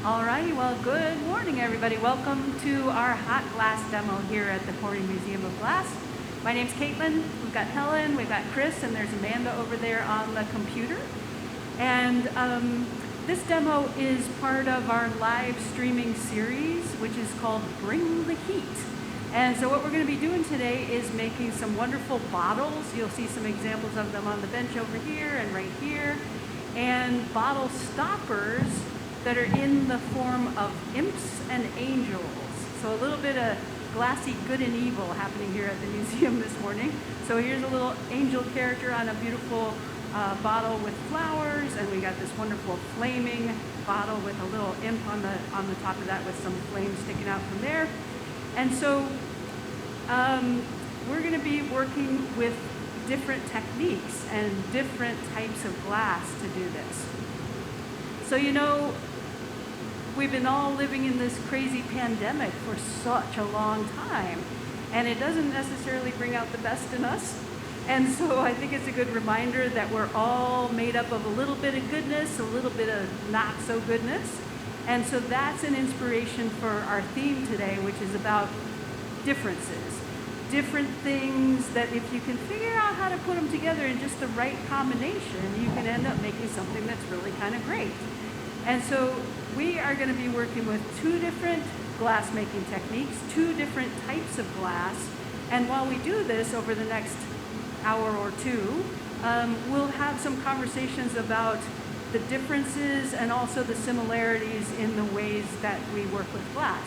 Alrighty, well, good morning, everybody. Welcome to our hot glass demo here at the Corning Museum of Glass. My name's Caitlin. We've got Helen, we've got Chris, and there's Amanda over there on the computer. And this demo is part of our live streaming series, which is called Bring the Heat. And so what we're going to be doing today is making some wonderful bottles. You'll see some examples of them on the bench over here and right here. And bottle stoppers that are in the form of imps and angels. So a little bit of glassy good and evil happening here at the museum this morning. So here's a little angel character on a beautiful bottle with flowers, and we got this wonderful flaming bottle with a little imp on the top of that with some flames sticking out from there. And so we're going to be working with different techniques and different types of glass to do this. So we've been all living in this crazy pandemic for such a long time, and it doesn't necessarily bring out the best in us. And so I think it's a good reminder that we're all made up of a little bit of goodness, a little bit of not so goodness. And so that's an inspiration for our theme today, which is about differences. Different things that if you can figure out how to put them together in just the right combination, you can end up making something that's really kind of great. And so we are going to be working with two different glass making techniques, two different types of glass. And while we do this over the next hour or two, we'll have some conversations about the differences and also the similarities in the ways that we work with glass.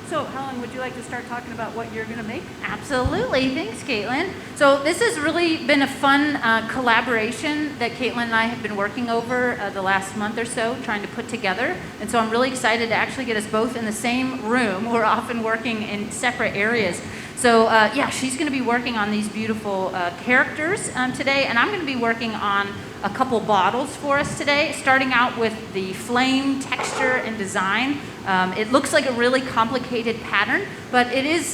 So Helen, would you like to start talking about what you're going to make? Absolutely. Thanks, Caitlin. So this has really been a fun collaboration that Caitlin and I have been working over the last month or so, trying to put together. And so I'm really excited to actually get us both in the same room. We're often working in separate areas. So she's going to be working on these beautiful characters today, and I'm going to be working on a couple bottles for us today, starting out with the flame texture and design. It looks like a really complicated pattern, but it is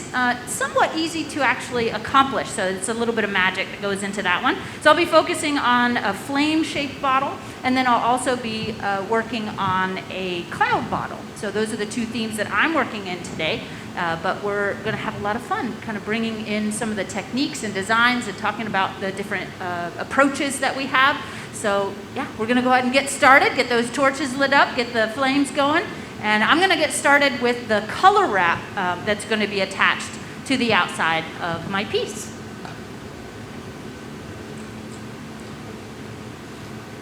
somewhat easy to actually accomplish. So it's a little bit of magic that goes into that one. So I'll be focusing on a flame-shaped bottle, and then I'll also be working on a cloud bottle. So those are the two themes that I'm working in today. But we're going to have a lot of fun kind of bringing in some of the techniques and designs and talking about the different approaches that we have. So we're going to go ahead and get started, get those torches lit up, get the flames going. And I'm going to get started with the color wrap that's going to be attached to the outside of my piece.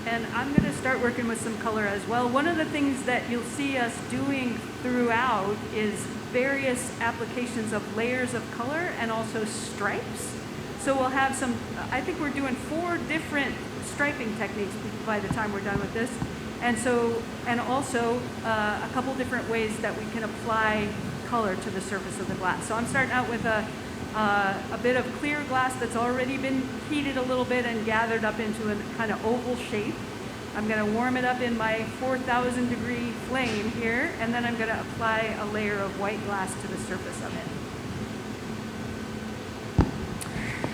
And I'm going to start working with some color as well. One of the things that you'll see us doing throughout is various applications of layers of color and also stripes. So we'll have I think we're doing 4 different striping techniques by the time we're done with this. And also a couple different ways that we can apply color to the surface of the glass. So I'm starting out with a bit of clear glass that's already been heated a little bit and gathered up into a kind of oval shape. I'm going to warm it up in my 4,000 degree flame here, and then I'm going to apply a layer of white glass to the surface of it.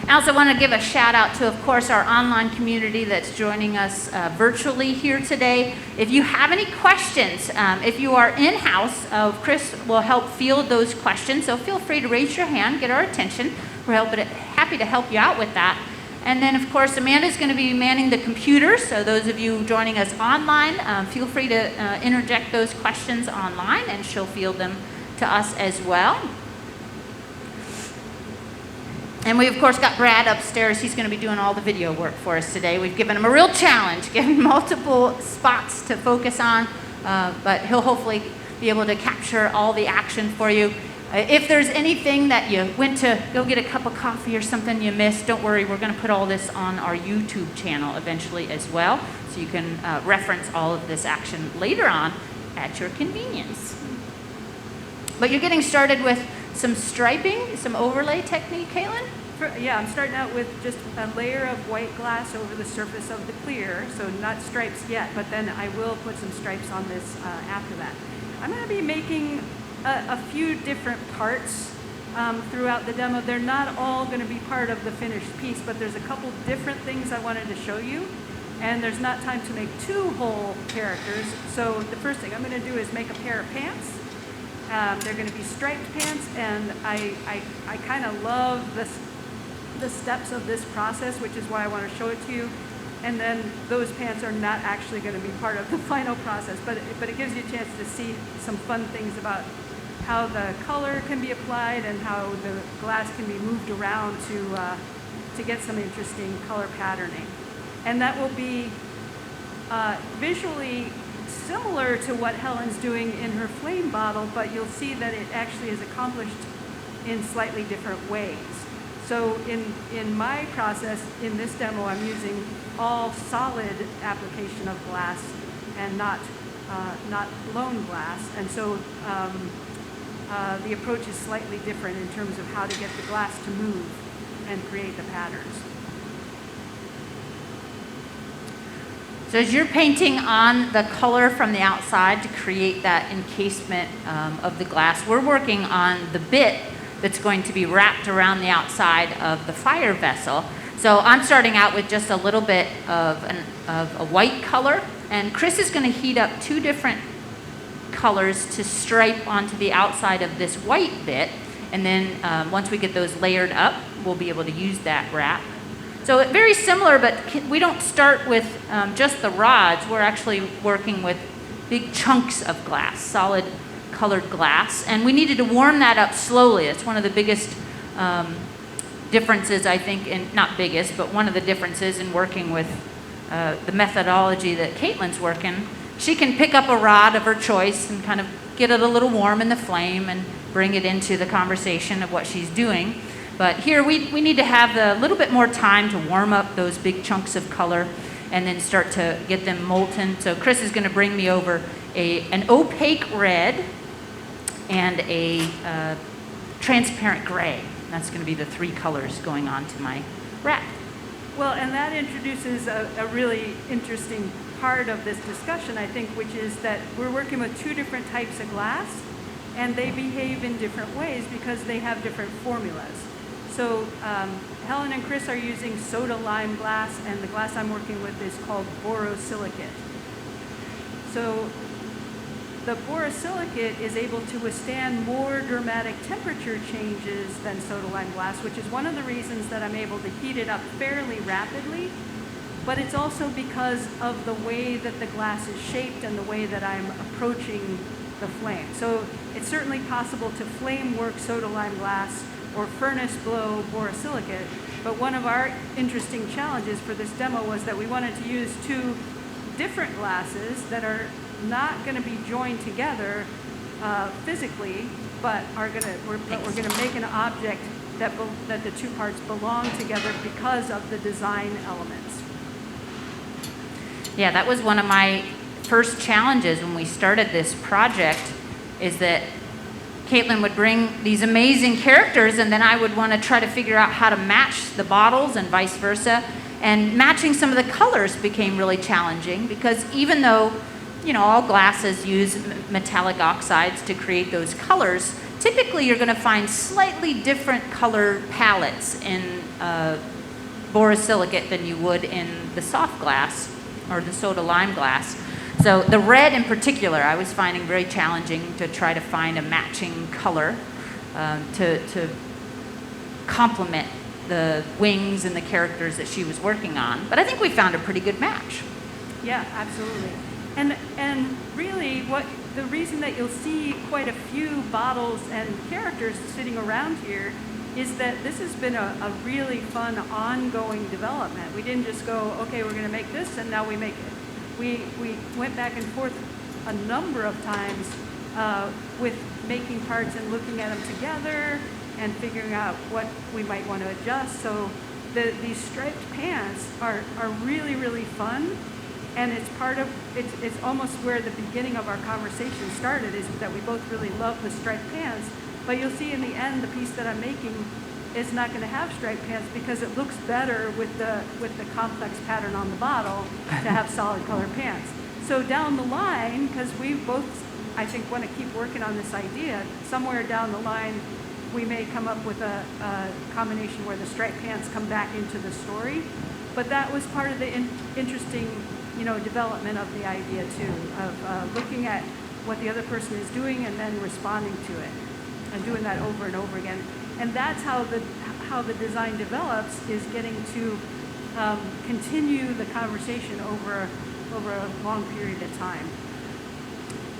I also want to give a shout out to, of course, our online community that's joining us virtually here today. If you have any questions, if you are in-house, Chris will help field those questions. So feel free to raise your hand, get our attention. We're happy to help you out with that. And then, of course, Amanda's going to be manning the computer. So those of you joining us online, feel free to interject those questions online, and she'll field them to us as well. And we, of course, got Brad upstairs. He's going to be doing all the video work for us today. We've given him a real challenge, given multiple spots to focus on, but he'll hopefully be able to capture all the action for you. If there's anything that you went to go get a cup of coffee or something you missed, don't worry. We're going to put all this on our YouTube channel eventually as well, so you can reference all of this action later on at your convenience. But you're getting started with some striping, some overlay technique, Caitlin? I'm starting out with just a layer of white glass over the surface of the clear, so not stripes yet, but then I will put some stripes on this after that. I'm going to be making a few different parts throughout the demo. They're not all going to be part of the finished piece, but there's a couple different things I wanted to show you. And there's not time to make 2 whole characters. So the first thing I'm going to do is make a pair of pants. They're going to be striped pants, and I kind of love the steps of this process, which is why I want to show it to you. And then those pants are not actually going to be part of the final process, but it gives you a chance to see some fun things about how the color can be applied and how the glass can be moved around to get some interesting color patterning. And that will be visually similar to what Helen's doing in her flame bottle, but you'll see that it actually is accomplished in slightly different ways. So in my process, in this demo, I'm using all solid application of glass and not blown glass. And so the approach is slightly different in terms of how to get the glass to move and create the patterns. So as you're painting on the color from the outside to create that encasement of the glass, we're working on the bit that's going to be wrapped around the outside of the fire vessel. So I'm starting out with just a little bit of a white color, and Chris is going to heat up 2 different colors to stripe onto the outside of this white bit, and then once we get those layered up, we'll be able to use that wrap. So very similar, but we don't start with just the rods. We're actually working with big chunks of glass, solid colored glass. And we needed to warm that up slowly. It's one of the biggest differences, I think, not biggest, but one of the differences in working with the methodology that Caitlin's working. She can pick up a rod of her choice and kind of get it a little warm in the flame and bring it into the conversation of what she's doing. But here we need to have a little bit more time to warm up those big chunks of color and then start to get them molten. So Chris is going to bring me over an opaque red and a transparent gray. That's going to be the 3 colors going on to my wrap. Well, and that introduces a really interesting part of this discussion, I think, which is that we're working with 2 different types of glass, and they behave in different ways because they have different formulas. So Helen and Chris are using soda lime glass, and the glass I'm working with is called borosilicate. So the borosilicate is able to withstand more dramatic temperature changes than soda lime glass, which is one of the reasons that I'm able to heat it up fairly rapidly. But it's also because of the way that the glass is shaped and the way that I'm approaching the flame. So it's certainly possible to flame work soda lime glass or furnace blow borosilicate, but one of our interesting challenges for this demo was that we wanted to use 2 different glasses that are not going to be joined together physically, but we're going to make an object that the 2 parts belong together because of the design elements. Yeah, that was one of my first challenges when we started this project, is that Caitlin would bring these amazing characters, and then I would want to try to figure out how to match the bottles and vice versa. And matching some of the colors became really challenging because even though, all glasses use metallic oxides to create those colors, typically you're going to find slightly different color palettes in borosilicate than you would in the soft glass or the soda lime glass. So the red in particular, I was finding very challenging to try to find a matching color to complement the wings and the characters that she was working on. But I think we found a pretty good match. Yeah, absolutely. And really, the reason that you'll see quite a few bottles and characters sitting around here is that this has been a really fun ongoing development. We didn't just go, okay, we're going to make this, and now we make it. We went back and forth a number of times with making parts and looking at them together and figuring out what we might want to adjust. So these striped pants are really, really fun. And it's almost where the beginning of our conversation started, is that we both really love the striped pants. But you'll see in the end, the piece that I'm making is not going to have striped pants because it looks better with the complex pattern on the bottle to have solid color pants. So down the line, because we both, I think, want to keep working on this idea, somewhere down the line, we may come up with a combination where the striped pants come back into the story. But that was part of the interesting, development of the idea too, of looking at what the other person is doing and then responding to it, and doing that over and over again. And that's how the design develops, is getting to continue the conversation over a long period of time.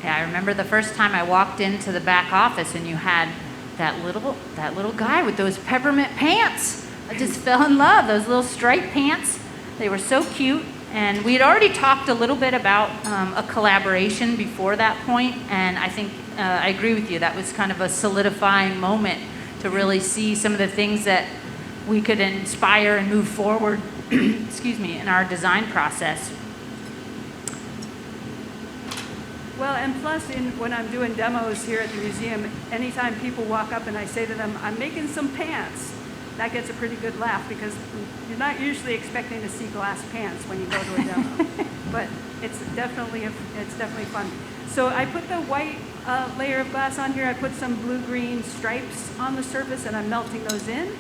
Yeah, I remember the first time I walked into the back office and you had that little guy with those peppermint pants. I just fell in love. Those little striped pants. They were so cute. And we had already talked a little bit about a collaboration before that point, and I think I agree with you. That was kind of a solidifying moment to really see some of the things that we could inspire and move forward, excuse me, in our design process. Well, and plus, when I'm doing demos here at the museum, anytime people walk up and I say to them, I'm making some pants, that gets a pretty good laugh, because you're not usually expecting to see glass pants when you go to a demo. But it's definitely fun. So I put the white layer of glass on here. I put some blue-green stripes on the surface, and I'm melting those in.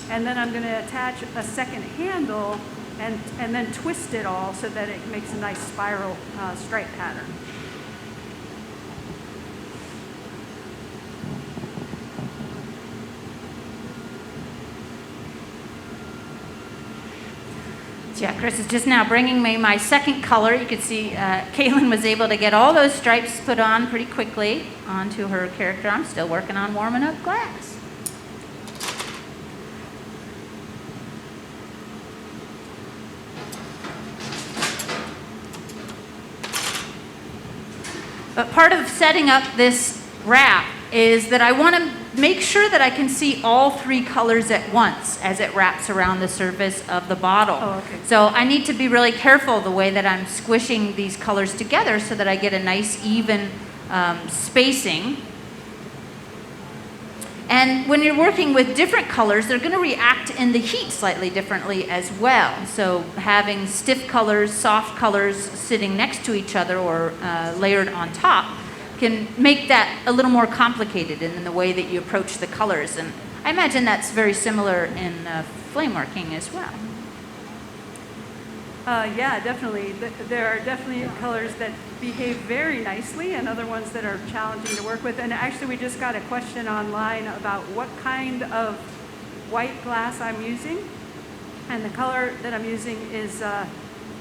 And then I'm going to attach a second handle and then twist it all so that it makes a nice spiral stripe pattern. Yeah, Chris is just now bringing me my second color. You can see Caitlin was able to get all those stripes put on pretty quickly onto her character. I'm still working on warming up glass. But part of setting up this wrap is that I want to make sure that I can see all three colors at once as it wraps around the surface of the bottle. Oh, okay. So I need to be really careful the way that I'm squishing these colors together so that I get a nice even spacing. And when you're working with different colors, they're going to react in the heat slightly differently as well. So having stiff colors, soft colors sitting next to each other or layered on top can make that a little more complicated in the way that you approach the colors. And I imagine that's very similar in flame working as well. Yeah, definitely. There are definitely colors that behave very nicely and other ones that are challenging to work with. And actually, we just got a question online about what kind of white glass I'm using. And the color that I'm using is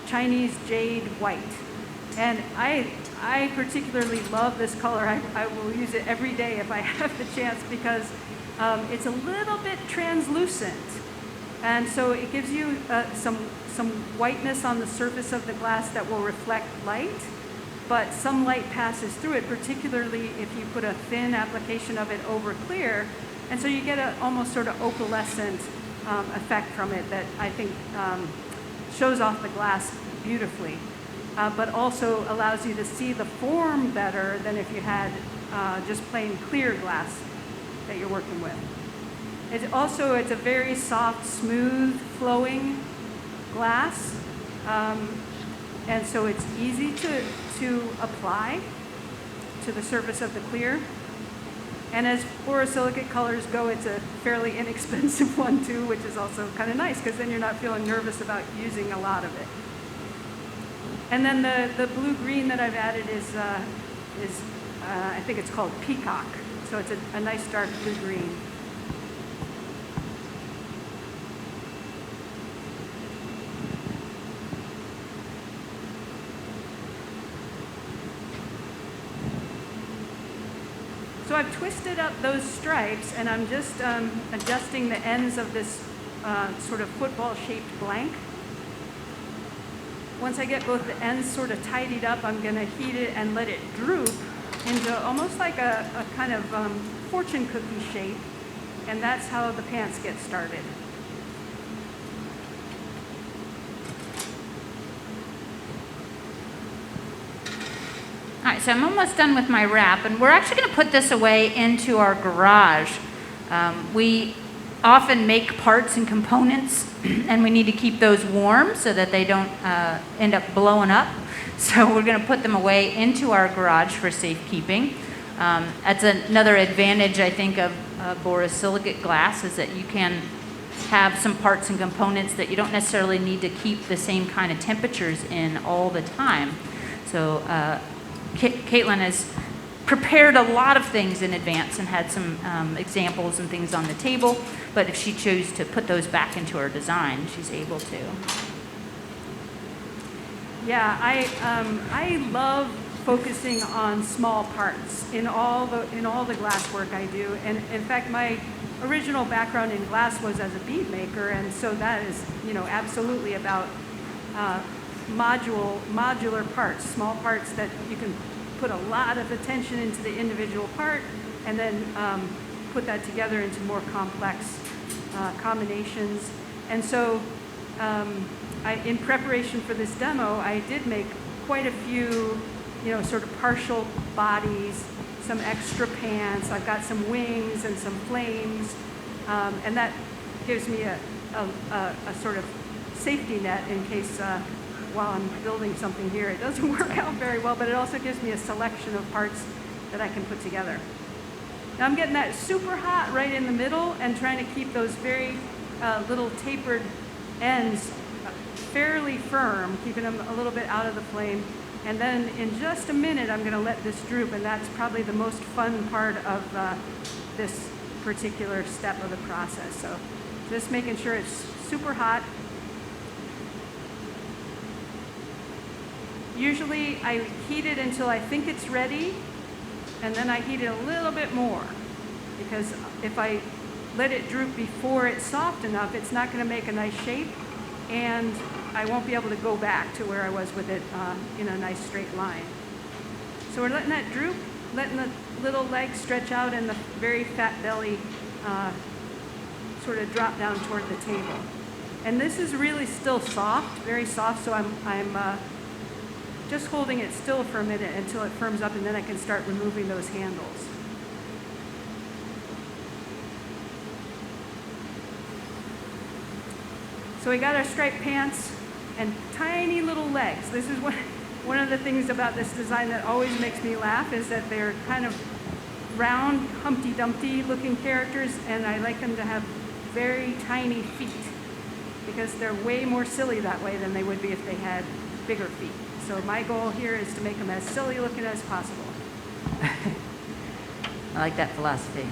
Chinese jade white. And I particularly love this color. I will use it every day if I have the chance, because it's a little bit translucent. And so it gives you some whiteness on the surface of the glass that will reflect light, but some light passes through it, particularly if you put a thin application of it over clear. And so you get an almost sort of opalescent effect from it that I think shows off the glass beautifully. But also allows you to see the form better than if you had just plain clear glass that you're working with. It's a very soft, smooth, flowing glass, and so it's easy to apply to the surface of the clear. And as borosilicate colors go, it's a fairly inexpensive one too, which is also kind of nice, because then you're not feeling nervous about using a lot of it. And then the blue-green that I've added is I think it's called Peacock. So it's a nice dark blue-green. So I've twisted up those stripes, and I'm just adjusting the ends of this sort of football-shaped blank. Once I get both the ends sort of tidied up, I'm going to heat it and let it droop into almost like a kind of fortune cookie shape, and that's how the pants get started. All right, so I'm almost done with my wrap, and we're actually going to put this away into our garage. We often make parts and components, and we need to keep those warm so that they don't end up blowing up. So we're going to put them away into our garage for safekeeping. That's another advantage, I think, of borosilicate glass is that you can have some parts and components that you don't necessarily need to keep the same kind of temperatures in all the time. So Caitlin has prepared a lot of things in advance and had some examples and things on the table, but if she chose to put those back into her design, she's able to. Yeah, I love focusing on small parts in all the glass work I do. And in fact, my original background in glass was as a bead maker, and so that is, absolutely about modular parts, small parts that you can put a lot of attention into the individual part, and then put that together into more complex combinations. And so, in preparation for this demo, I did make quite a few, sort of partial bodies, some extra pants. I've got some wings and some flames, and that gives me a sort of safety net in case while I'm building something here it doesn't work out very well, but it also gives me a selection of parts that I can put together. Now I'm getting that super hot right in the middle and trying to keep those very little tapered ends fairly firm, keeping them a little bit out of the flame. And then in just a minute, I'm going to let this droop, and that's probably the most fun part of this particular step of the process. So just making sure it's super hot. Usually I heat it until I think it's ready, and then I heat it a little bit more, because if I let it droop before it's soft enough, it's not going to make a nice shape, and I won't be able to go back to where I was with it in a nice straight line. So we're letting that droop, letting the little legs stretch out and the very fat belly sort of drop down toward the table. And this is really still soft, very soft, so I'm just holding it still for a minute until it firms up, and then I can start removing those handles. So we got our striped pants and tiny little legs. This is one of the things about this design that always makes me laugh, is that they're kind of round, Humpty Dumpty looking characters, and I like them to have very tiny feet, because they're way more silly that way than they would be if they had bigger feet. So my goal here is to make them as silly looking as possible. I like that philosophy.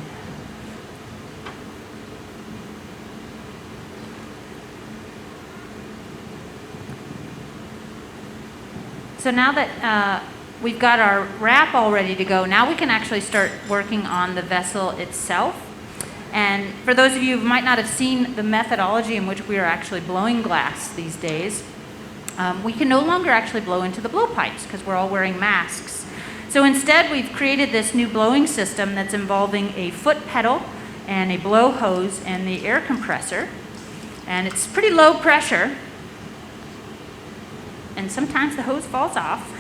So now that we've got our wrap all ready to go, now we can actually start working on the vessel itself. And for those of you who might not have seen the methodology in which we are actually blowing glass these days, we can no longer actually blow into the blowpipes because we're all wearing masks. So instead, we've created this new blowing system that's involving a foot pedal and a blow hose and the air compressor. And it's pretty low pressure. And sometimes the hose falls off.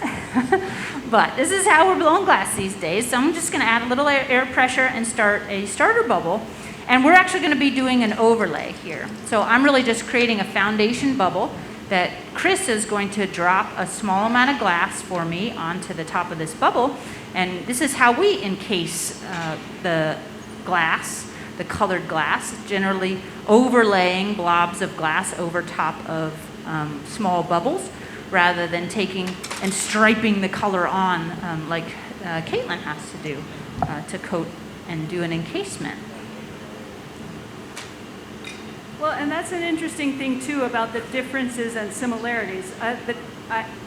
But this is how we're blowing glass these days. So I'm just going to add a little air pressure and start a starter bubble. And we're actually going to be doing an overlay here. So I'm really just creating a foundation bubble that Chris is going to drop a small amount of glass for me onto the top of this bubble. And this is how we encase the glass, the colored glass, generally overlaying blobs of glass over top of small bubbles, rather than taking and striping the color on like Caitlin has to do to coat and do an encasement. Well, and that's an interesting thing too about the differences and similarities.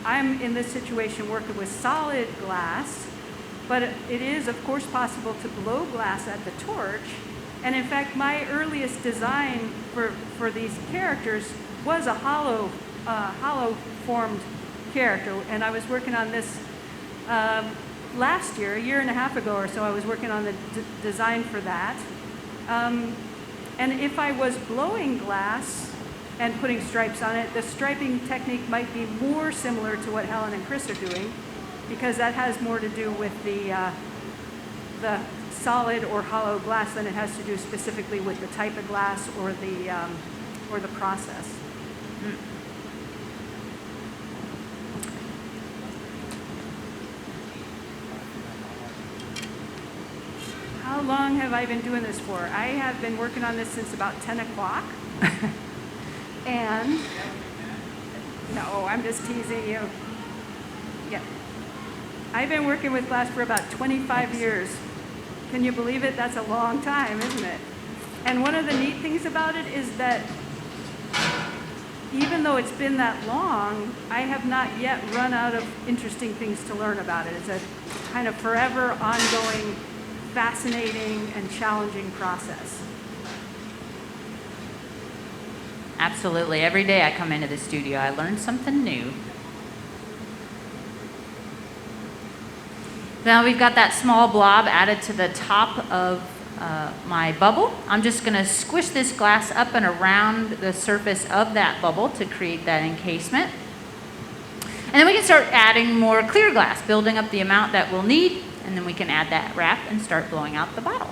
I'm in this situation working with solid glass, but it is of course possible to blow glass at the torch. And in fact, my earliest design for these characters was a hollow formed character, and I was working on this last year, a year and a half ago or so. I was working on the design for that. And if I was blowing glass and putting stripes on it, the striping technique might be more similar to what Helen and Chris are doing, because that has more to do with the solid or hollow glass than it has to do specifically with the type of glass or the process. how long have I been doing this for? I have been working on this since about 10 o'clock. And, no, I'm just teasing you. Yeah. I've been working with glass for about 25 years. Can you believe it? That's a long time, isn't it? And one of the neat things about it is that even though it's been that long, I have not yet run out of interesting things to learn about it. It's a kind of forever ongoing, fascinating, and challenging process. Absolutely. Every day I come into the studio, I learn something new. Now we've got that small blob added to the top of my bubble. I'm just going to squish this glass up and around the surface of that bubble to create that encasement. And then we can start adding more clear glass, building up the amount that we'll need, and then we can add that wrap and start blowing out the bottle.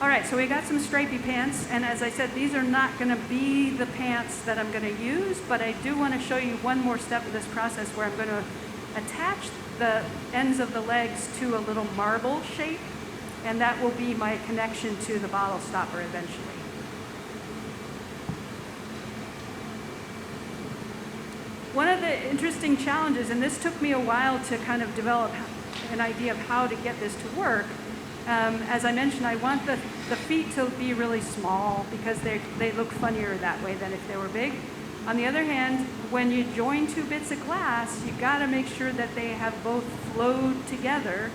All right, so we got some stripy pants, and as I said, these are not going to be the pants that I'm going to use, but I do want to show you one more step of this process where I'm going to attach the ends of the legs to a little marble shape, and that will be my connection to the bottle stopper eventually. One of the interesting challenges, and this took me a while to kind of develop an idea of how to get this to work. As I mentioned, I want the feet to be really small because they look funnier that way than if they were big. On the other hand, when you join two bits of glass, you got to make sure that they have both flowed together.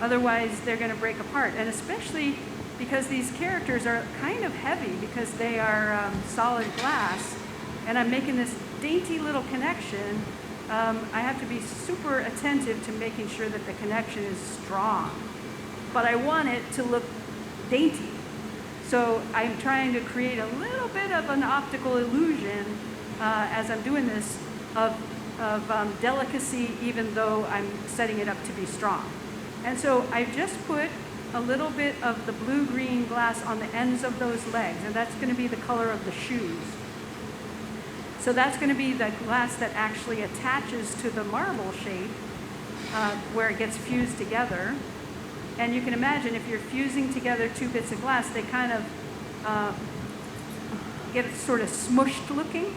Otherwise, they're going to break apart. And especially because these characters are kind of heavy because they are solid glass, and I'm making this dainty little connection, I have to be super attentive to making sure that the connection is strong. But I want it to look dainty. So I'm trying to create a little bit of an optical illusion as I'm doing this of delicacy, even though I'm setting it up to be strong. And so I've just put a little bit of the blue-green glass on the ends of those legs, and that's going to be the color of the shoes. So that's going to be the glass that actually attaches to the marble shape where it gets fused together. And you can imagine if you're fusing together two bits of glass, they kind of get sort of smushed looking.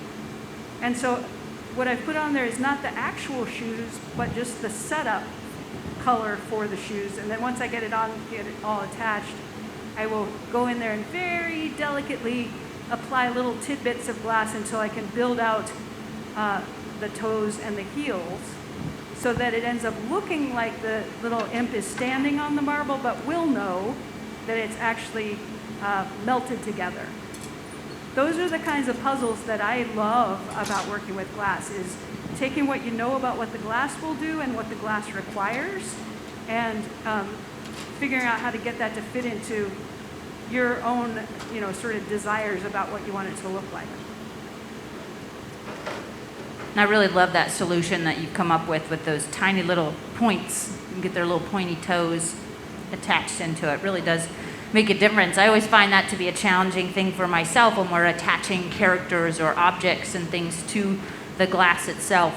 And so what I've put on there is not the actual shoes, but just the setup color for the shoes. And then once I get it on, get it all attached, I will go in there and very delicately apply little tidbits of glass until I can build out the toes and the heels, so that it ends up looking like the little imp is standing on the marble, but we'll know that it's actually melted together. Those are the kinds of puzzles that I love about working with glass, is taking what you know about what the glass will do and what the glass requires, and figuring out how to get that to fit into your own, sort of desires about what you want it to look like. And I really love that solution that you've come up with those tiny little points. You can get their little pointy toes attached into it. It really does make a difference. I always find that to be a challenging thing for myself when we're attaching characters or objects and things to the glass itself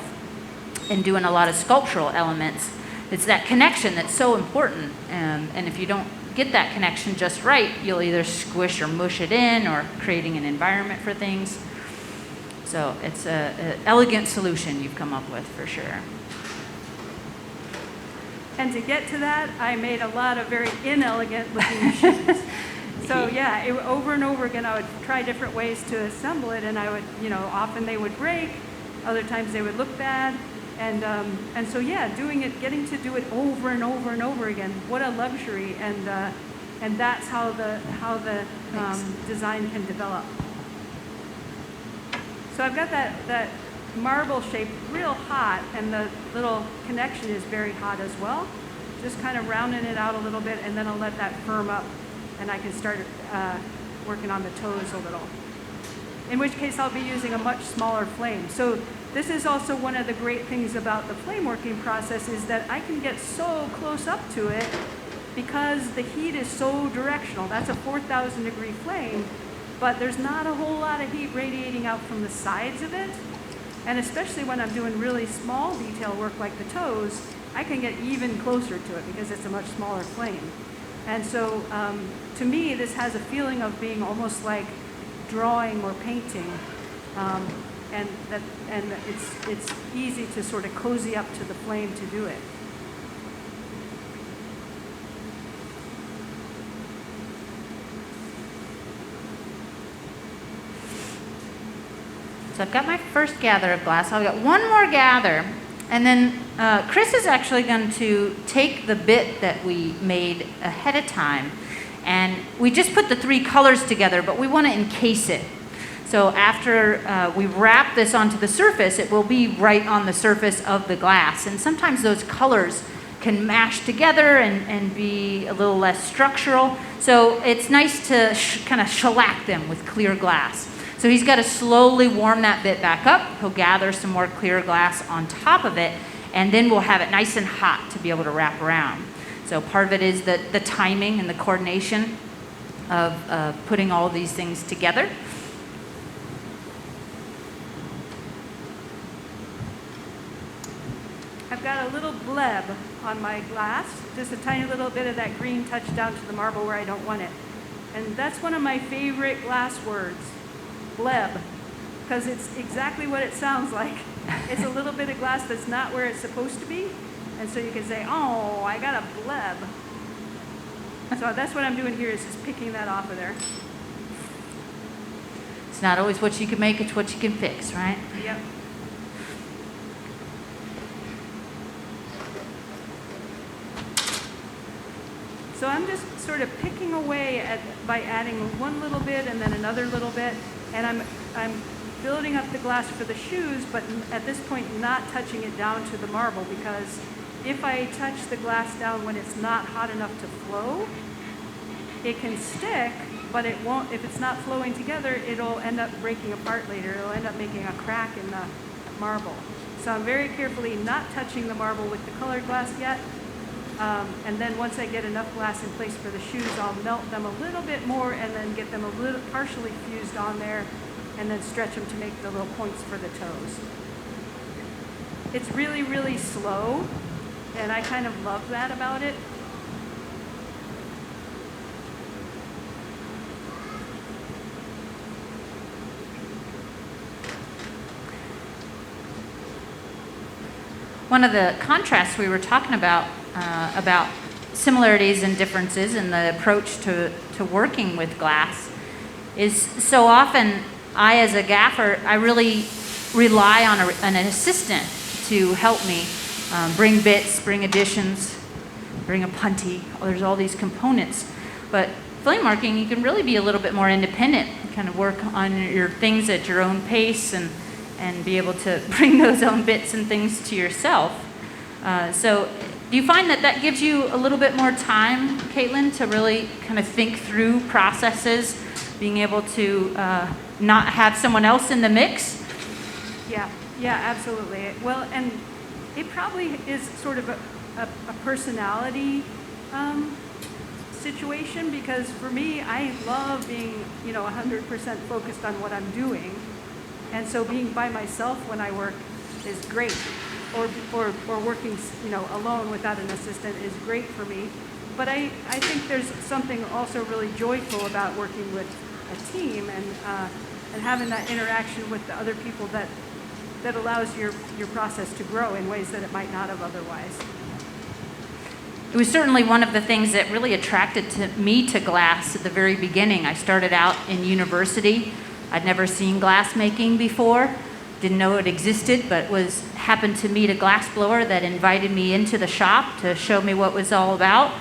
and doing a lot of sculptural elements. It's that connection that's so important. And if you don't get that connection just right, you'll either squish or mush it in, or creating an environment for things. So it's an elegant solution you've come up with for sure. And to get to that, I made a lot of very inelegant looking shoes. So yeah, over and over again, I would try different ways to assemble it, and I would, often they would break, other times they would look bad. And so yeah, getting to do it over and over and over again, what a luxury, and that's how the design can develop. So I've got that marble shape real hot, and the little connection is very hot as well. Just kind of rounding it out a little bit, and then I'll let that firm up, and I can start working on the toes a little. In which case I'll be using a much smaller flame. So this is also one of the great things about the flame working process, is that I can get so close up to it because the heat is so directional. That's a 4,000 degree flame, but there's not a whole lot of heat radiating out from the sides of it. And especially when I'm doing really small detail work like the toes, I can get even closer to it because it's a much smaller flame. And so to me, this has a feeling of being almost like drawing or painting. And it's easy to sort of cozy up to the flame to do it. So I've got my first gather of glass. I've got one more gather. And then Chris is actually going to take the bit that we made ahead of time. And we just put the 3 colors together, but we want to encase it. So after we wrap this onto the surface, it will be right on the surface of the glass. And sometimes those colors can mash together and be a little less structural. So it's nice to kind of shellac them with clear glass. So he's got to slowly warm that bit back up. He'll gather some more clear glass on top of it, and then we'll have it nice and hot to be able to wrap around. So part of it is the timing and the coordination of putting all these things together. I've got a little bleb on my glass, just a tiny little bit of that green touch down to the marble where I don't want it. And that's one of my favorite glass words, bleb, because it's exactly what it sounds like. It's a little bit of glass that's not where it's supposed to be. And so you can say, oh, I got a bleb. So that's what I'm doing here, is just picking that off of there. It's not always what you can make, it's what you can fix, right? Yep. So I'm just sort of picking away by adding one little bit and then another little bit, and I'm building up the glass for the shoes, but at this point not touching it down to the marble, because if I touch the glass down when it's not hot enough to flow, it can stick, but it won't. If it's not flowing together, it'll end up breaking apart later. It'll end up making a crack in the marble. So I'm very carefully not touching the marble with the colored glass yet. And then once I get enough glass in place for the shoes, I'll melt them a little bit more and then get them a little partially fused on there, and then stretch them to make the little points for the toes. It's really, really slow, and I kind of love that about it. One of the contrasts we were talking about similarities and differences in the approach to working with glass is so often I, as a gaffer, I really rely on an assistant to help me bring bits, bring additions, bring a punty. There's all these components. But flame marking, you can really be a little bit more independent, kind of work on your things at your own pace and be able to bring those own bits and things to yourself. So do you find that gives you a little bit more time, Caitlin, to really kind of think through processes, being able to not have someone else in the mix? Yeah, absolutely. Well, and it probably is sort of a personality situation, because for me, I love being 100% focused on what I'm doing. And so being by myself when I work is great, or working alone without an assistant is great for me. But I think there's something also really joyful about working with a team and having that interaction with the other people that allows your process to grow in ways that it might not have otherwise. It was certainly one of the things that really attracted me to glass at the very beginning. I started out in university. I'd never seen glass making before, didn't know it existed, but happened to meet a glassblower that invited me into the shop to show me what it was all about.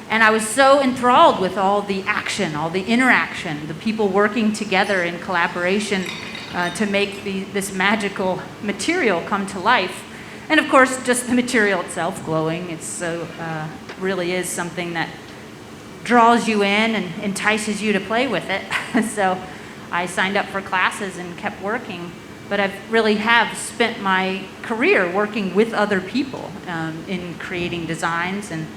And I was so enthralled with all the action, all the interaction, the people working together in collaboration to make this magical material come to life. And of course, just the material itself glowing. It's so really is something that draws you in and entices you to play with it. So I signed up for classes and kept working. But I really have spent my career working with other people in creating designs and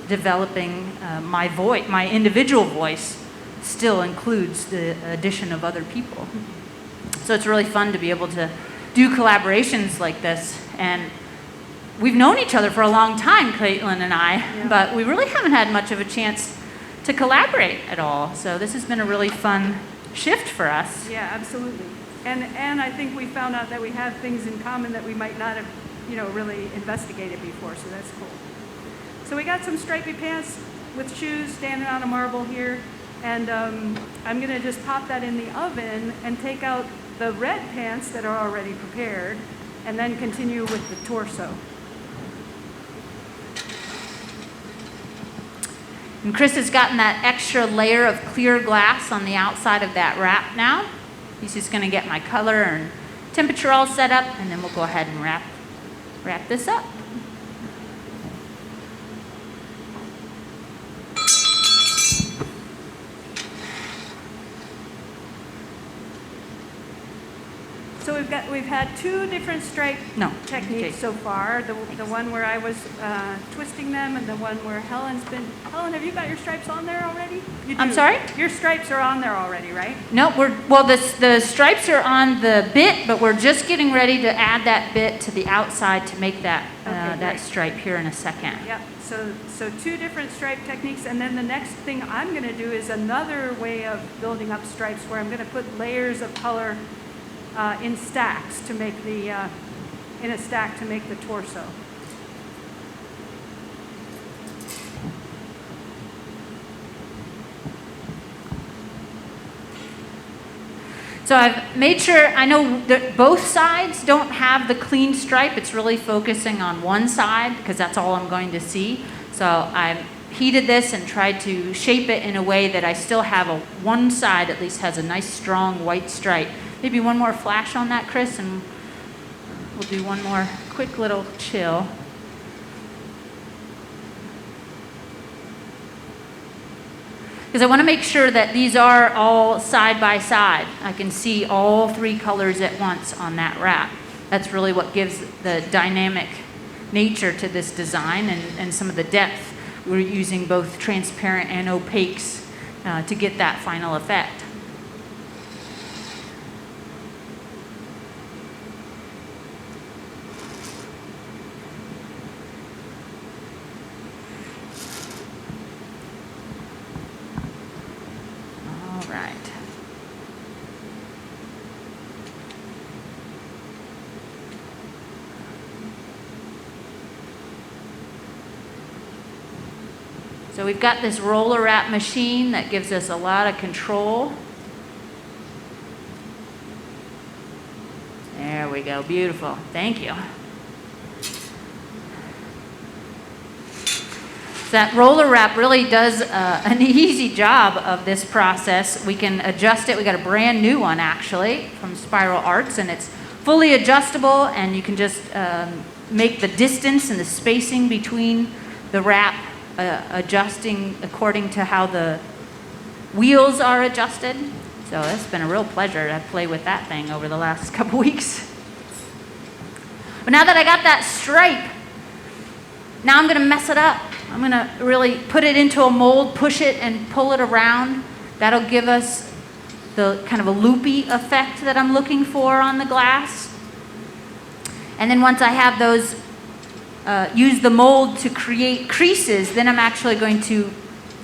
developing my voice. My individual voice still includes the addition of other people. So it's really fun to be able to do collaborations like this. And we've known each other for a long time, Caitlin and I, Yeah. but we really haven't had much of a chance to collaborate at all. So this has been a really fun shift for us. Yeah, absolutely. And I think we found out that we have things in common that we might not have, really investigated before, so that's cool. So we got some stripy pants with shoes standing on a marble here, and I'm gonna just pop that in the oven and take out the red pants that are already prepared, and then continue with the torso. And Chris has gotten that extra layer of clear glass on the outside of that wrap now. He's just gonna get my color and temperature all set up, and then we'll go ahead and wrap this up. So we've had two different stripe No. techniques Okay. so far. The one where I was twisting them, and the one where Helen, have you got your stripes on there already? You do. I'm sorry? Your stripes are on there already, right? No, the stripes are on the bit, but we're just getting ready to add that bit to the outside to make that Okay, that great. stripe here in a second. Yep. So two different stripe techniques, and then the next thing I'm going to do is another way of building up stripes, where I'm going to put layers of color in stacks to make in a stack to make the torso. So I've made sure, I know that both sides don't have the clean stripe. It's really focusing on one side because that's all I'm going to see. So I've heated this and tried to shape it in a way that I still have one side at least has a nice strong white stripe. Maybe one more flash on that, Chris, and we'll do one more quick little chill. Because I want to make sure that these are all side by side. I can see all three colors at once on that wrap. That's really what gives the dynamic nature to this design and some of the depth. We're using both transparent and opaques to get that final effect. All right. So we've got this roller wrap machine that gives us a lot of control. There we go, beautiful, thank you. That roller wrap really does an easy job of this process. We can adjust it. We got a brand new one actually from Spiral Arts, and it's fully adjustable, and you can just make the distance and the spacing between the wrap adjusting according to how the wheels are adjusted. So it's been a real pleasure to play with that thing over the last couple weeks. But now that I got that stripe, now I'm gonna mess it up. I'm gonna really put it into a mold, push it and pull it around. That'll give us the kind of a loopy effect that I'm looking for on the glass. And then once I have those, use the mold to create creases, then I'm actually going to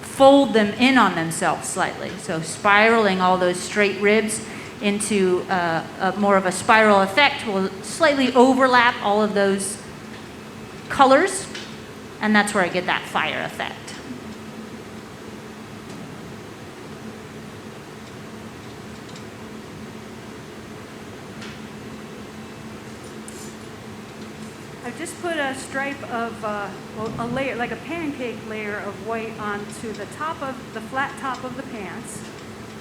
fold them in on themselves slightly. So spiraling all those straight ribs into more of a spiral effect will slightly overlap all of those colors, and that's where I get that fire effect. I've just put a stripe of, a layer, like a pancake layer of white onto the top of, the flat top of the pants,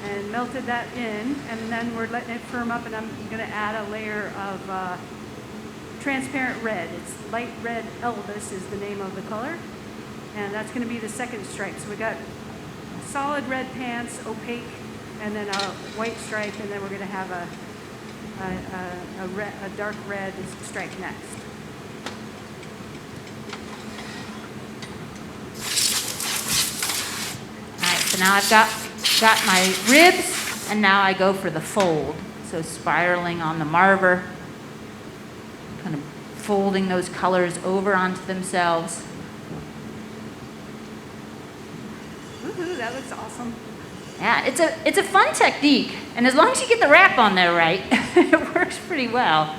and melted that in, and then we're letting it firm up, and I'm gonna add a layer of transparent red. It's light red Elvis is the name of the color, and that's gonna be the second stripe. So we got solid red pants, opaque, and then a white stripe, and then we're gonna have a dark red stripe next. So now I've got my ribs, and now I go for the fold. So spiraling on the marver, kind of folding those colors over onto themselves. Woohoo, that looks awesome. Yeah, it's a fun technique, and as long as you get the wrap on there right, it works pretty well.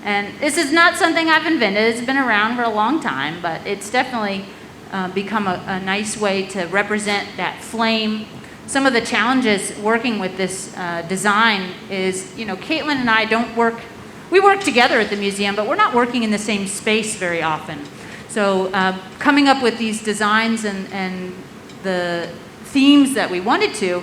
And this is not something I've invented. It's been around for a long time, but it's definitely become a nice way to represent that flame. Some of the challenges working with this design is, Caitlin and I we work together at the museum, but we're not working in the same space very often. So coming up with these designs and the themes that we wanted to,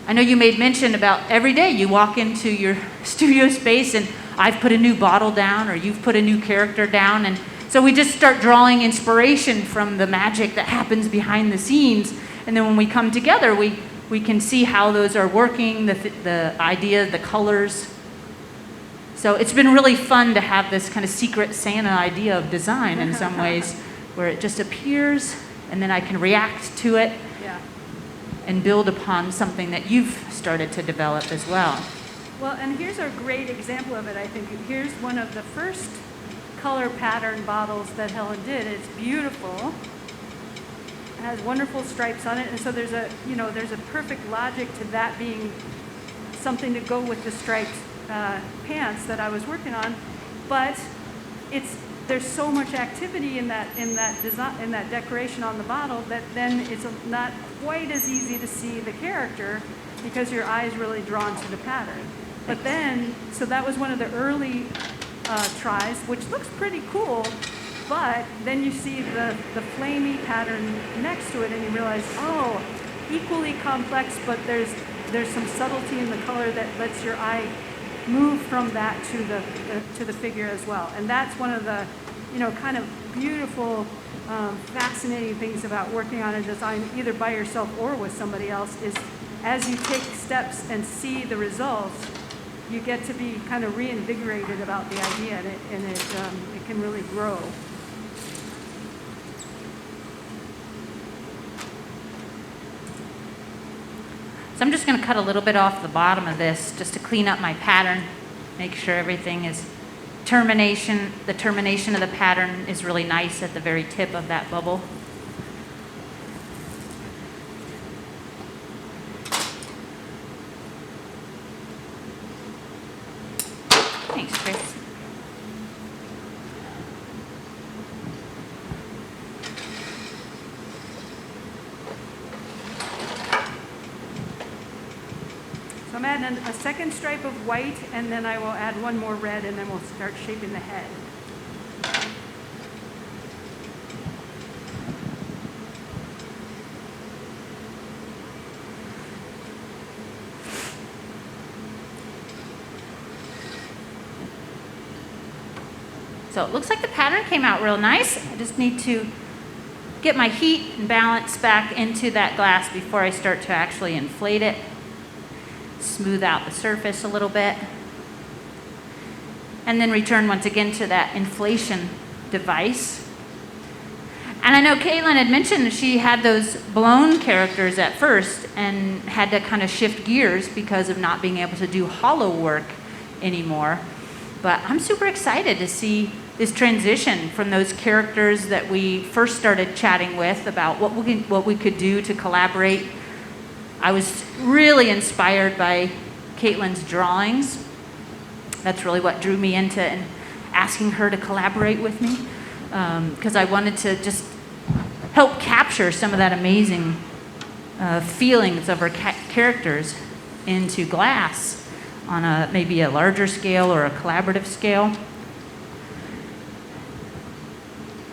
I know you made mention about every day you walk into your studio space and I've put a new bottle down or you've put a new character down, and so we just start drawing inspiration from the magic that happens behind the scenes, and then when we come together we can see how those are working, the idea, the colors. So it's been really fun to have this kind of secret Santa idea of design in some ways, where it just appears and then I can react to it. Yeah. And build upon something that you've started to develop as well. Well, and here's a great example of it, I think. Here's one of the first color pattern bottles that Helen did. It's beautiful. It has wonderful stripes on it, and so there's a perfect logic to that being something to go with the striped pants that I was working on. But there's so much activity in that design, in that decoration on the bottle, that then it's not quite as easy to see the character because your eye is really drawn to the pattern. But then, so that was one of the early tries, which looks pretty cool. But then you see the flamey pattern next to it, and you realize, oh, equally complex, but there's some subtlety in the color that lets your eye move from that to the figure as well. And that's one of the kind of beautiful, fascinating things about working on a design either by yourself or with somebody else is as you take steps and see the results, you get to be kind of reinvigorated about the idea, and it can really grow. So I'm just going to cut a little bit off the bottom of this just to clean up my pattern, make sure everything is the termination of the pattern is really nice at the very tip of that bubble. Thanks, Chris. So I'm adding a second stripe of white, and then I will add one more red, and then we'll start shaping the head. So it looks like the pattern came out real nice. I just need to get my heat and balance back into that glass before I start to actually inflate it. Smooth out the surface a little bit. And then return once again to that inflation device. And I know Caitlin had mentioned she had those blown characters at first and had to kind of shift gears because of not being able to do hollow work anymore. But I'm super excited to see this transition from those characters that we first started chatting with about what we could do to collaborate. I was really inspired by Caitlin's drawings. That's really what drew me into and asking her to collaborate with me, because I wanted to just help capture some of that amazing feelings of her characters into glass on maybe a larger scale or a collaborative scale.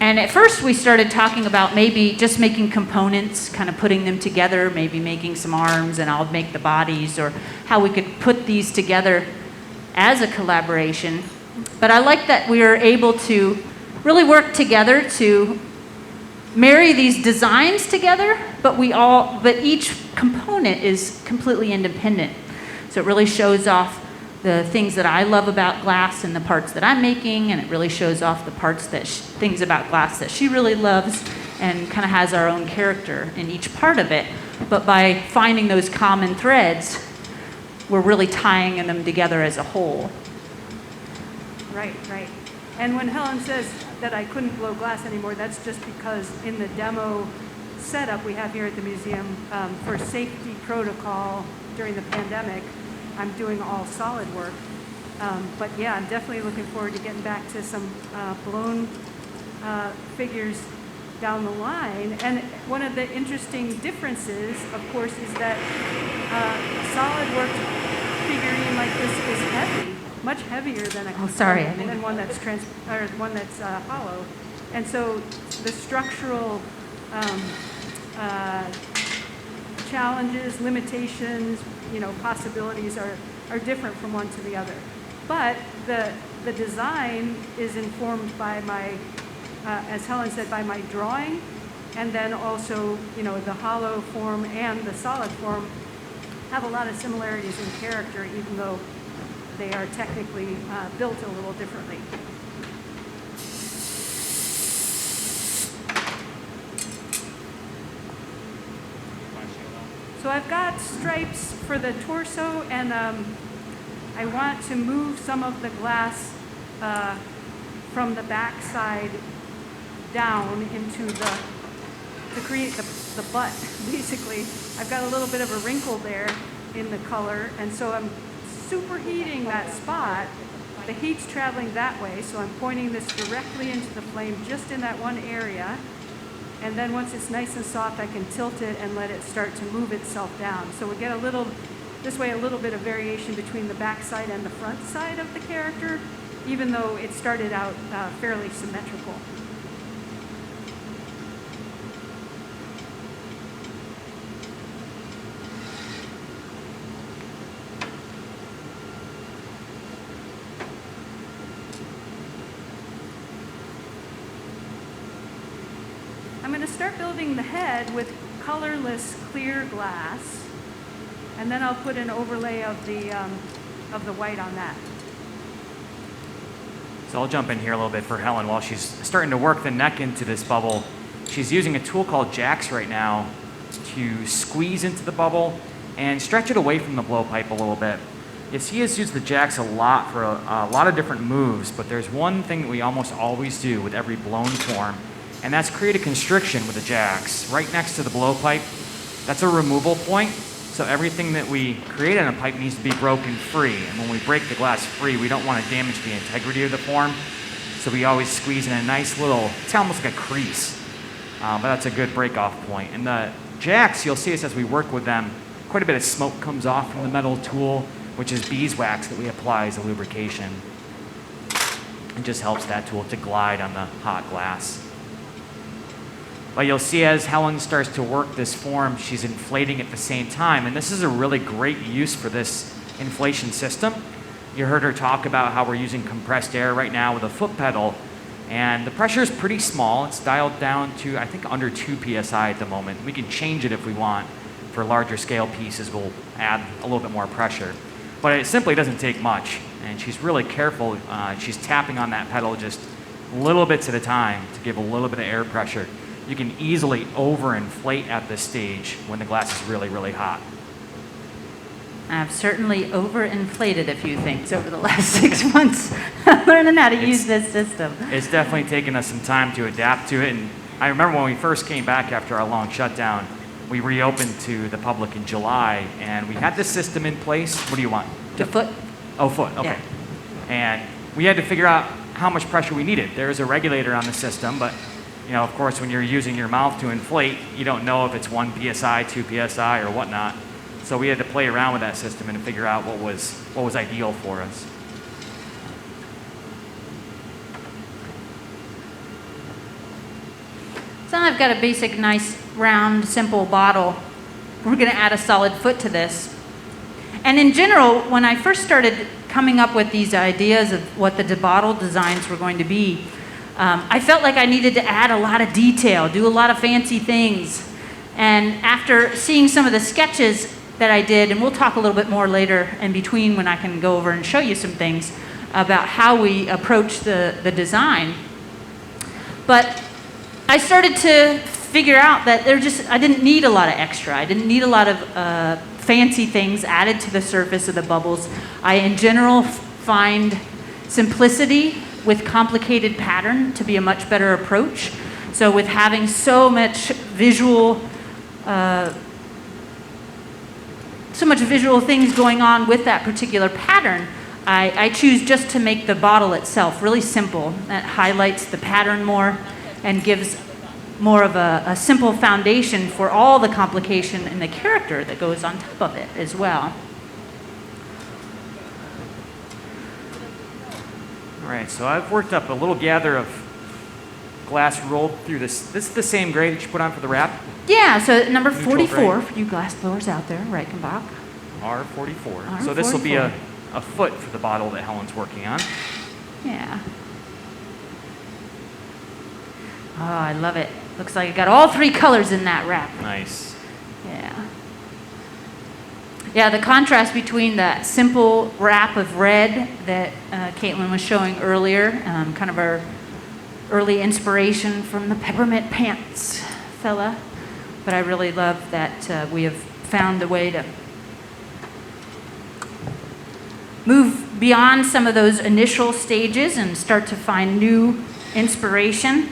And at first we started talking about maybe just making components, kind of putting them together, maybe making some arms and I'll make the bodies, or how we could put these together as a collaboration. But I like that we were able to really work together to marry these designs together, but each component is completely independent. So it really shows off the things that I love about glass and the parts that I'm making, and it really shows off the things about glass that she really loves, and kind of has our own character in each part of it. But by finding those common threads, we're really tying them together as a whole. Right, right. And when Helen says that I couldn't blow glass anymore, that's just because in the demo setup we have here at the museum for safety protocol during the pandemic, I'm doing all solid work. But yeah, I'm definitely looking forward to getting back to some blown figures down the line. And one of the interesting differences, of course, is that solid work figurine like this is heavy, much heavier than than one that's hollow. And so the structural challenges, limitations, possibilities are different from one to the other. But the design is informed by my, as Helen said, by my drawing, and then also, the hollow form and the solid form have a lot of similarities in character, even though they are technically built a little differently. So I've got stripes for the torso, and I want to move some of the glass from the back side down into to create the butt, basically. I've got a little bit of a wrinkle there in the color, and so I'm superheating that spot. The heat's traveling that way, so I'm pointing this directly into the flame just in that one area. And then once it's nice and soft, I can tilt it and let it start to move itself down. So we get a little bit of variation between the back side and the front side of the character, even though it started out fairly symmetrical. I'm going to start building the head with colorless clear glass, and then I'll put an overlay of the white on that. So I'll jump in here a little bit for Helen while she's starting to work the neck into this bubble. She's using a tool called Jax right now to squeeze into the bubble and stretch it away from the blowpipe a little bit. You see us use the Jax a lot for a lot of different moves, but there's one thing that we almost always do with every blown form, and that's create a constriction with the Jax right next to the blowpipe. That's a removal point, so everything that we create in a pipe needs to be broken free. And when we break the glass free, we don't want to damage the integrity of the form, so we always squeeze in a nice little, it's almost like a crease, but that's a good break-off point. And the Jax, you'll see us as we work with them, quite a bit of smoke comes off from the metal tool, which is beeswax that we apply as a lubrication. It just helps that tool to glide on the hot glass. But you'll see as Helen starts to work this form, she's inflating at the same time. And this is a really great use for this inflation system. You heard her talk about how we're using compressed air right now with a foot pedal. And the pressure is pretty small. It's dialed down to, I think, under 2 psi at the moment. We can change it if we want. For larger scale pieces, we'll add a little bit more pressure. But it simply doesn't take much. And she's really careful. She's tapping on that pedal just little bits at a time to give a little bit of air pressure. You can easily overinflate at this stage when the glass is really, really hot. I've certainly overinflated a few things over the last 6 months learning how to use this system. It's definitely taken us some time to adapt to it. And I remember when we first came back after our long shutdown, we reopened to the public in July, and we had this system in place. What do you want? The foot? Oh, foot, okay. Yeah. And we had to figure out how much pressure we needed. There's a regulator on the system, but of course, when you're using your mouth to inflate, you don't know if it's 1 psi, 2 psi, or whatnot. So we had to play around with that system and figure out what was ideal for us. So I've got a basic, nice, round, simple bottle. We're going to add a solid foot to this. And in general, when I first started coming up with these ideas of what the bottle designs were going to be, I felt like I needed to add a lot of detail, do a lot of fancy things. And after seeing some of the sketches that I did, and we'll talk a little bit more later in between when I can go over and show you some things about how we approach the design. But I started to figure out that I didn't need a lot of extra. I didn't need a lot of fancy things added to the surface of the bubbles. I, in general, find simplicity with complicated pattern to be a much better approach. So with having so much visual things going on with that particular pattern, I choose just to make the bottle itself really simple. That highlights the pattern more and gives more of a simple foundation for all the complication and the character that goes on top of it as well. All right, so I've worked up a little gather of glass rolled through this. This is the same gray that you put on for the wrap? Yeah, so number Neutral 44 gray. for you glass blowers out there, Reichenbach. R44. So this will be a foot for the bottle that Helen's working on. Yeah. Oh, I love it. Looks like it got all three colors in that wrap. Nice. Yeah. Yeah, the contrast between that simple wrap of red that Caitlin was showing earlier, kind of our early inspiration from the Peppermint Pants fella. But I really love that we have found a way to move beyond some of those initial stages and start to find new inspiration.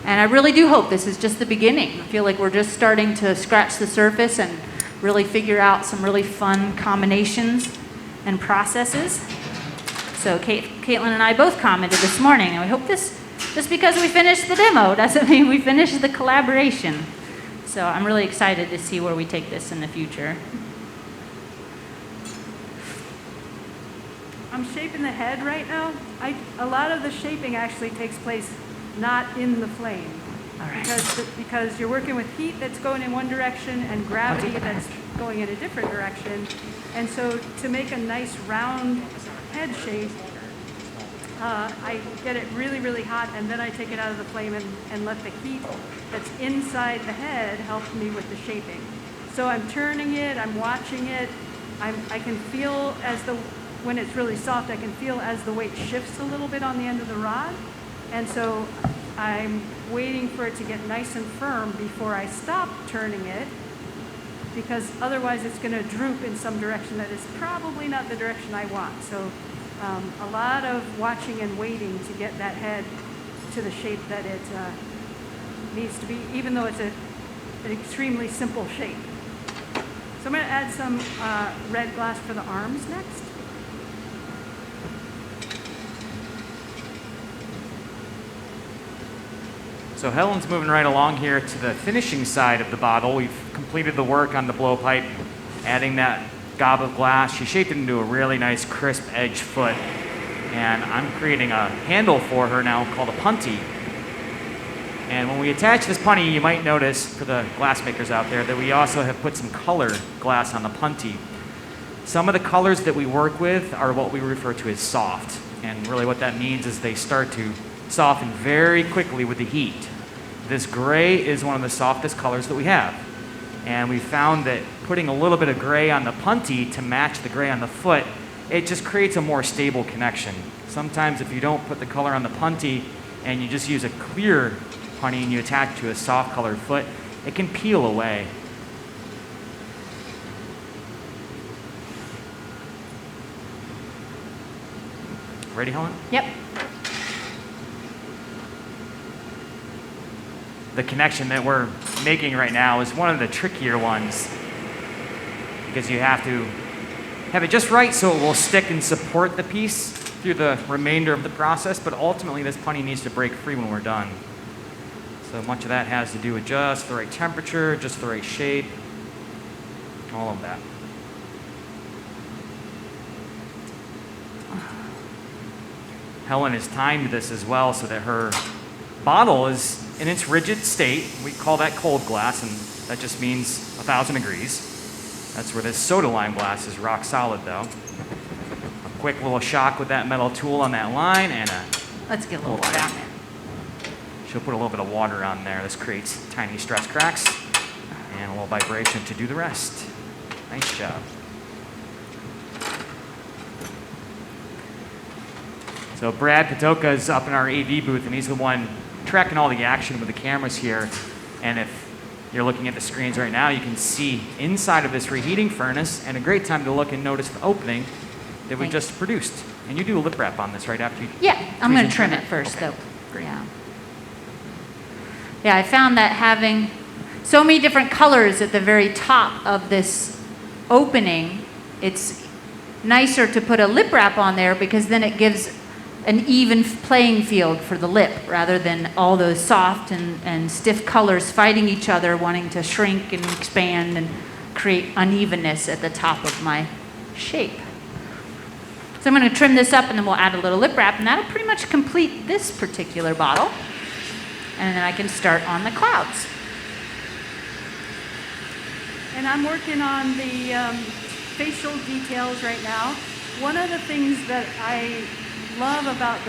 And I really do hope this is just the beginning. I feel like we're just starting to scratch the surface and really figure out some really fun combinations and processes. So Caitlin and I both commented this morning, and we hope this, just because we finished the demo doesn't mean we finished the collaboration. So I'm really excited to see where we take this in the future. I'm shaping the head right now. A lot of the shaping actually takes place not in the flame. All right. Because you're working with heat that's going in one direction and gravity that's going in a different direction. And so to make a nice round head shape, I get it really, really hot, and then I take it out of the flame and let the heat that's inside the head help me with the shaping. So I'm turning it, I'm watching it. I can feel when it's really soft, I can feel as the weight shifts a little bit on the end of the rod. And so I'm waiting for it to get nice and firm before I stop turning it, because otherwise it's going to droop in some direction that is probably not the direction I want. So a lot of watching and waiting to get that head to the shape that it needs to be, even though it's an extremely simple shape. So I'm going to add some red glass for the arms next. So Helen's moving right along here to the finishing side of the bottle. We've completed the work on the blowpipe, adding that gob of glass. She shaped it into a really nice crisp edge foot. And I'm creating a handle for her now called a punty. And when we attach this punty, you might notice, for the glass makers out there, that we also have put some color glass on the punty. Some of the colors that we work with are what we refer to as soft. And really what that means is they start to soften very quickly with the heat. This gray is one of the softest colors that we have. And we found that putting a little bit of gray on the punty to match the gray on the foot, it just creates a more stable connection. Sometimes if you don't put the color on the punty and you just use a clear punty and you attach it to a soft colored foot, it can peel away. Ready, Helen? Yep. The connection that we're making right now is one of the trickier ones, because you have to have it just right so it will stick and support the piece through the remainder of the process, but ultimately this punty needs to break free when we're done. So much of that has to do with just the right temperature, just the right shape, all of that. Helen has timed this as well so that her bottle is in its rigid state. We call that cold glass, and that just means 1,000 degrees. That's where this soda lime glass is rock solid, though. A quick little shock with that metal tool on that line, and Let's get a little water on there. she'll put a little bit of water on there. This creates tiny stress cracks and a little vibration to do the rest. Nice job. So Brad Patoka is up in our AV booth, and he's the one tracking all the action with the cameras here. And if you're looking at the screens right now, you can see inside of this reheating furnace, and a great time to look and notice the opening that we Thank just produced. And you do a lip wrap on this right after you. Yeah, I'm tweeze going and to trim it first, Okay. though. Yeah. Yeah, I found that having so many different colors at the very top of this opening, it's nicer to put a lip wrap on there because then it gives an even playing field for the lip rather than all those soft and stiff colors fighting each other, wanting to shrink and expand and create unevenness at the top of my shape. So I'm going to trim this up and then we'll add a little lip wrap and that'll pretty much complete this particular bottle. And then I can start on the clouds. And I'm working on the facial details right now. One of the things that I love about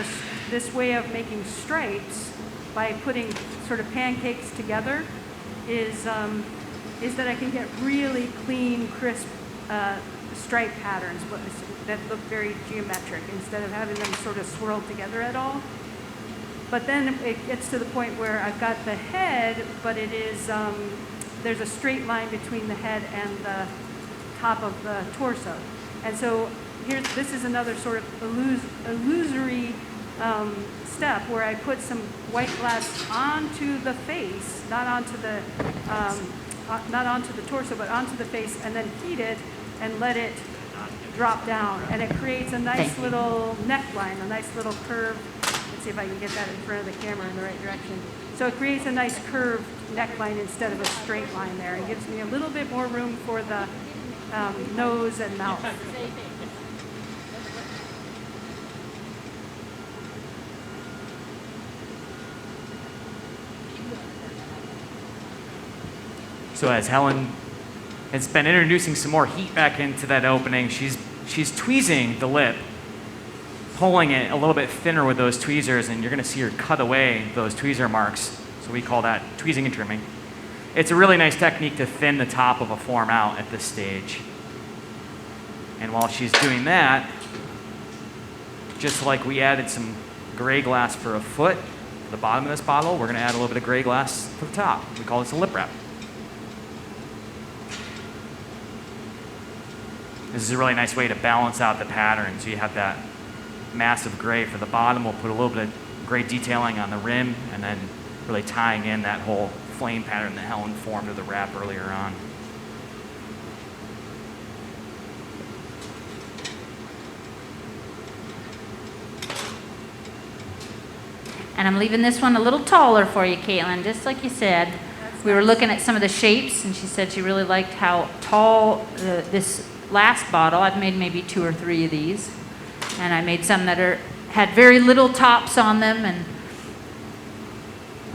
this way of making stripes by putting sort of pancakes together is that I can get really clean, crisp stripe patterns that look very geometric instead of having them sort of swirled together at all. But then it gets to the point where I've got the head, but it is there's a straight line between the head and the top of the torso. And so this is another sort of illusory step where I put some white glass onto the face, not onto the torso, but onto the face, and then heat it and let it drop down. And it creates a nice little neckline, a nice little curve. Let's see if I can get that in front of the camera in the right direction. So it creates a nice curved neckline instead of a straight line there. It gives me a little bit more room for the nose and mouth. So as Helen has been introducing some more heat back into that opening, she's tweezing the lip, pulling it a little bit thinner with those tweezers, and you're going to see her cut away those tweezer marks. So we call that tweezing and trimming. It's a really nice technique to thin the top of a form out at this stage. And while she's doing that, just like we added some gray glass for a foot to the bottom of this bottle, we're going to add a little bit of gray glass to the top. We call this a lip wrap. This is a really nice way to balance out the pattern. So you have that massive gray for the bottom. We'll put a little bit of gray detailing on the rim and then really tying in that whole flame pattern that Helen formed with the wrap earlier on. And I'm leaving this one a little taller for you, Caitlin, just like you said. We were looking at some of the shapes, and she said she really liked how tall this last bottle. I've made maybe 2 or 3 of these, and I made some that had very little tops on them. And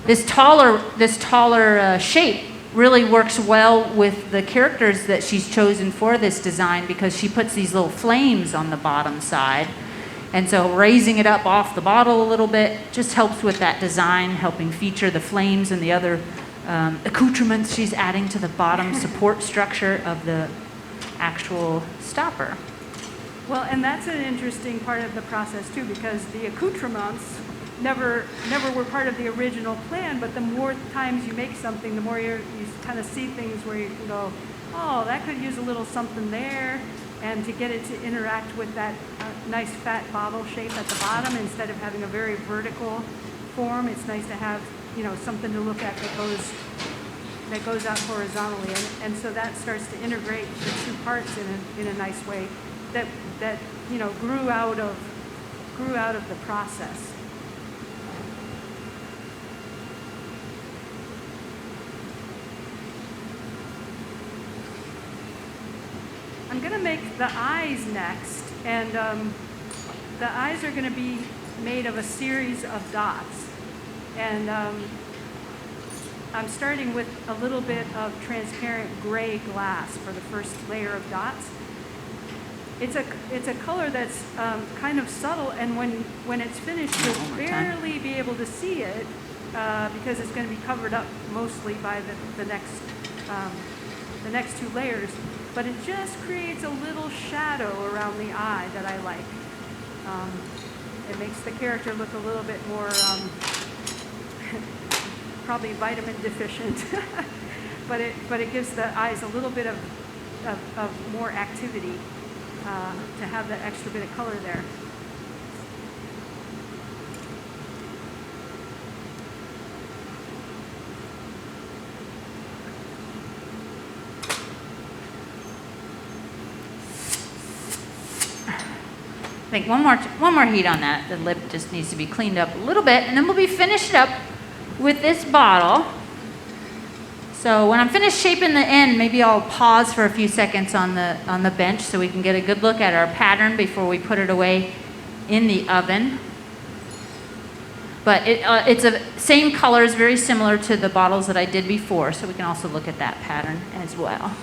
this taller shape really works well with the characters that she's chosen for this design because she puts these little flames on the bottom side. And so raising it up off the bottle a little bit just helps with that design, helping feature the flames and the other accoutrements she's adding to the bottom support structure of the actual stopper. Well, and that's an interesting part of the process too, because the accoutrements never were part of the original plan, but the more times you make something, the more you kind of see things where you can go, oh, that could use a little something there. And to get it to interact with that nice fat bottle shape at the bottom instead of having a very vertical form, it's nice to have, something to look at that goes out horizontally. And so that starts to integrate the 2 parts in a nice way that grew out of the process. I'm going to make the eyes next, and the eyes are going to be made of a series of dots. And I'm starting with a little bit of transparent gray glass for the first layer of dots. It's a color that's kind of subtle, and when it's finished, you'll barely be able to see it because it's going to be covered up mostly by the next 2 layers. But it just creates a little shadow around the eye that I like. It makes the character look a little bit more, probably vitamin deficient, but it gives the eyes a little bit of more activity. to have that extra bit of color there. I think one more heat on that. The lip just needs to be cleaned up a little bit, and then we'll be finished up with this bottle. So when I'm finished shaping the end, maybe I'll pause for a few seconds on the bench so we can get a good look at our pattern before we put it away in the oven. But it's the same colors, very similar to the bottles that I did before, so we can also look at that pattern as well.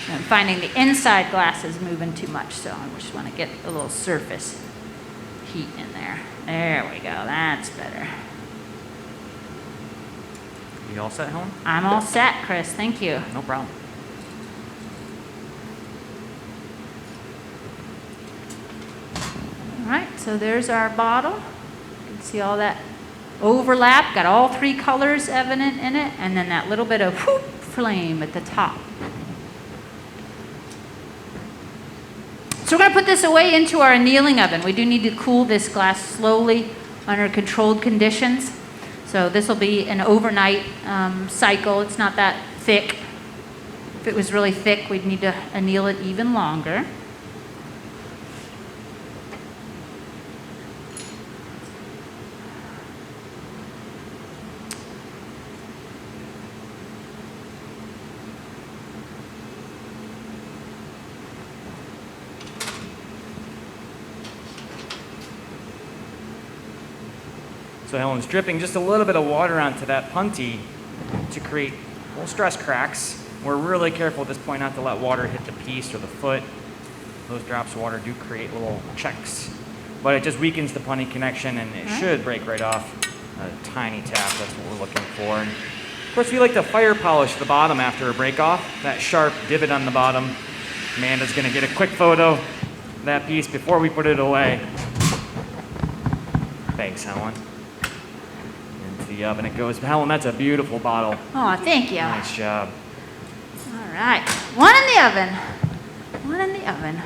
I'm finding the inside glass is moving too much, so I just want to get a little surface heat in there. There we go, that's better. You all set, Helen? I'm all set, Chris, thank you. No problem. All right, so there's our bottle. You can see all that overlap, got all three colors evident in it, and then that little bit of whoop flame at the top. So we're going to put this away into our annealing oven. We do need to cool this glass slowly under controlled conditions. So this will be an overnight cycle. It's not that thick. If it was really thick, we'd need to anneal it even longer. So Helen's dripping just a little bit of water onto that punty to create little stress cracks. We're really careful at this point not to let water hit the piece or the foot. Those drops of water do create little checks. But it just weakens the punty connection, and it should break right off. A tiny tap, that's what we're looking for. And of course, we like to fire polish the bottom after a break off. That sharp divot on the bottom. Amanda's gonna get a quick photo of that piece before we put it away. Thanks, Helen. Into the oven it goes. Helen, that's a beautiful bottle. Oh, thank you. Nice job. All right, one in the oven. One in the oven.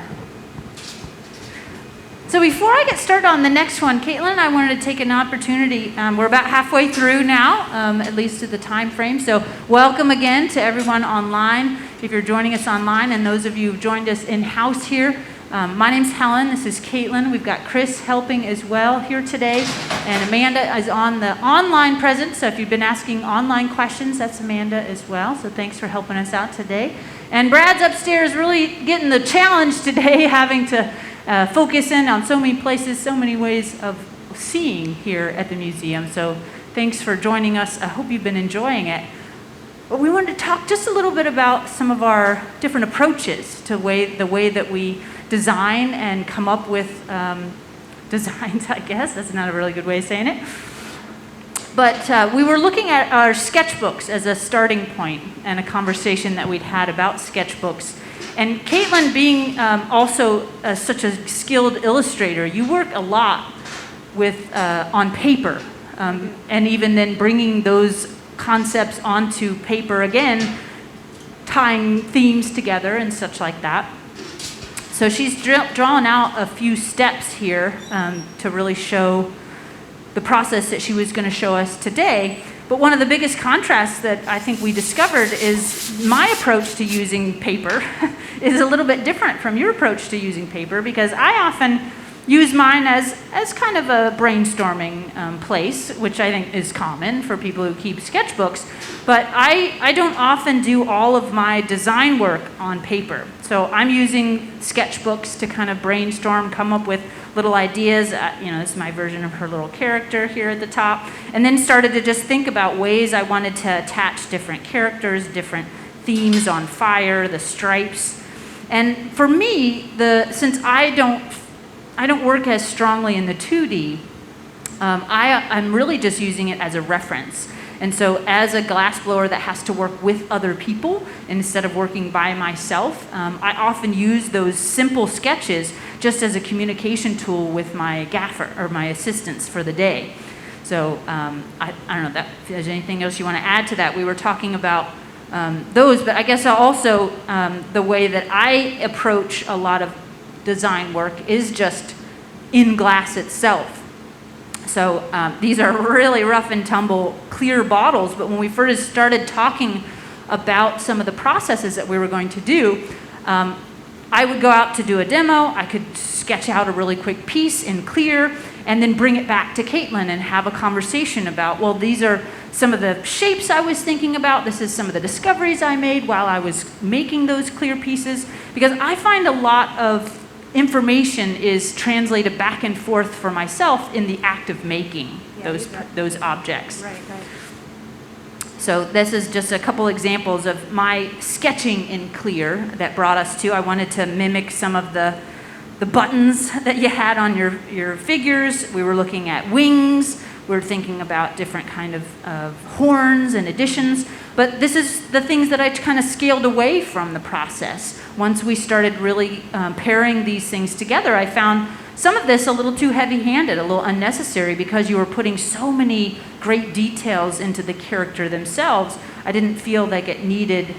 So before I get started on the next one, Caitlin and I wanted to take an opportunity. We're about halfway through now, at least at the time frame. So welcome again to everyone online. If you're joining us online, and those of you who've joined us in-house here, my name's Helen. This is Caitlin. We've got Chris helping as well here today. And Amanda is on the online presence. So if you've been asking online questions, that's Amanda as well. So thanks for helping us out today. And Brad's upstairs really getting the challenge today, having to focus in on so many places, so many ways of seeing here at the museum. So thanks for joining us. I hope you've been enjoying it. But we wanted to talk just a little bit about some of our different approaches to the way that we design and come up with designs, I guess. That's not a really good way of saying it. But we were looking at our sketchbooks as a starting point and a conversation that we'd had about sketchbooks. And Caitlin, being also such a skilled illustrator, you work a lot with on paper, and even then bringing those concepts onto paper again, tying themes together and such like that. So she's drawn out a few steps here to really show the process that she was going to show us today. But one of the biggest contrasts that I think we discovered is my approach to using paper is a little bit different from your approach to using paper, because I often use mine as kind of a brainstorming place, which I think is common for people who keep sketchbooks. But I don't often do all of my design work on paper. So I'm using sketchbooks to kind of brainstorm, come up with little ideas. This is my version of her little character here at the top. And then started to just think about ways I wanted to attach different characters, different themes on fire, the stripes. And for me, since I don't work as strongly in the 2D, I'm really just using it as a reference. And so as a glassblower that has to work with other people instead of working by myself, I often use those simple sketches just as a communication tool with my gaffer or my assistants for the day. So I don't know if there's anything else you want to add to that. We were talking about those, but I guess also the way that I approach a lot of design work is just in glass itself. So these are really rough and tumble clear bottles, but when we first started talking about some of the processes that we were going to do, I would go out to do a demo, I could sketch out a really quick piece in clear, and then bring it back to Caitlin and have a conversation about, well, these are some of the shapes I was thinking about, this is some of the discoveries I made while I was making those clear pieces, because I find a lot of information is translated back and forth for myself in the act of making those objects. Right. So this is just a couple examples of my sketching in clear that brought us to, I wanted to mimic some of the buttons that you had on your figures. We were looking at wings. We were thinking about different kind of horns and additions. But this is the things that I kind of scaled away from the process. Once we started really pairing these things together, I found some of this a little too heavy-handed, a little unnecessary, because you were putting so many great details into the character themselves. I didn't feel like it needed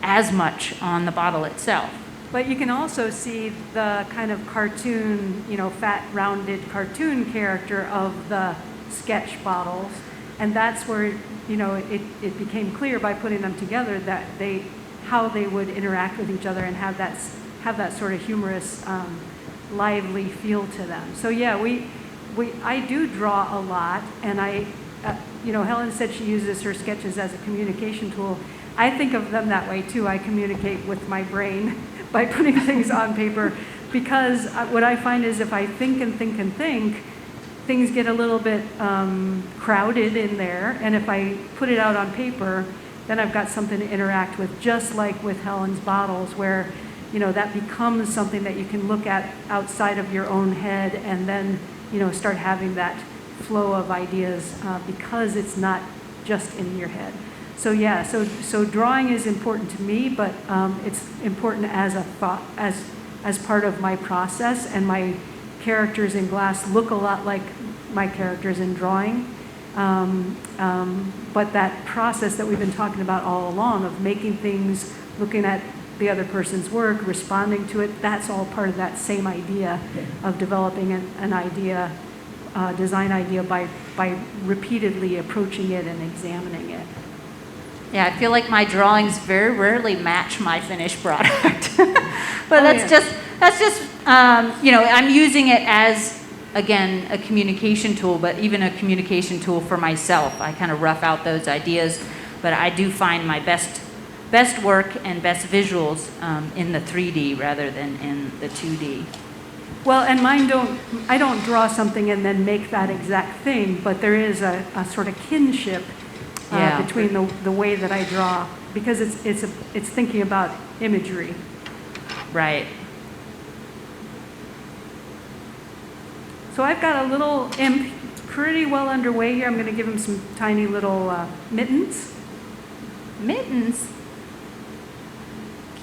as much on the bottle itself. But you can also see the kind of cartoon, fat, rounded cartoon character of the sketch bottles. And that's where, it became clear by putting them together that how they would interact with each other and have that sort of humorous, lively feel to them. So yeah, I do draw a lot, and Helen said she uses her sketches as a communication tool. I think of them that way too. I communicate with my brain by putting things on paper, because what I find is if I think and think and think, things get a little bit crowded in there, and if I put it out on paper, then I've got something to interact with, just like with Helen's bottles, where that becomes something that you can look at outside of your own head, and then start having that flow of ideas because it's not just in your head. So yeah, so drawing is important to me, but it's important as a thought, as part of my process, and my characters in glass look a lot like my characters in drawing. But that process that we've been talking about all along of making things, looking at the other person's work, responding to it, that's all part of that same idea of developing an idea, design idea by repeatedly approaching it and examining it. Yeah, I feel like my drawings very rarely match my finished product. But that's just I'm using it as, again, a communication tool, but even a communication tool for myself. I kind of rough out those ideas, but I do find my best work and best visuals in the 3D rather than in the 2D. Well, and I don't draw something and then make that exact thing, but there is a sort of kinship between the way that I draw, because it's thinking about imagery. Right. So I've got a little imp pretty well underway here. I'm going to give him some tiny little mittens. Mittens?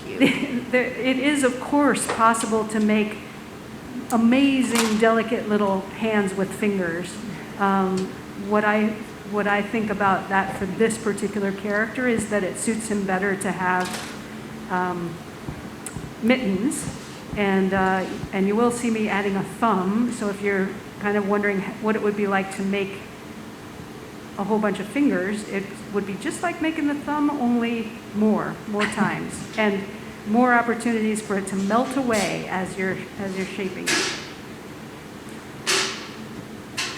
Cute. It is, of course, possible to make amazing, delicate little hands with fingers. What I think about that for this particular character is that it suits him better to have mittens, and you will see me adding a thumb. So if you're kind of wondering what it would be like to make a whole bunch of fingers, it would be just like making the thumb, only more times, and more opportunities for it to melt away as you're shaping it.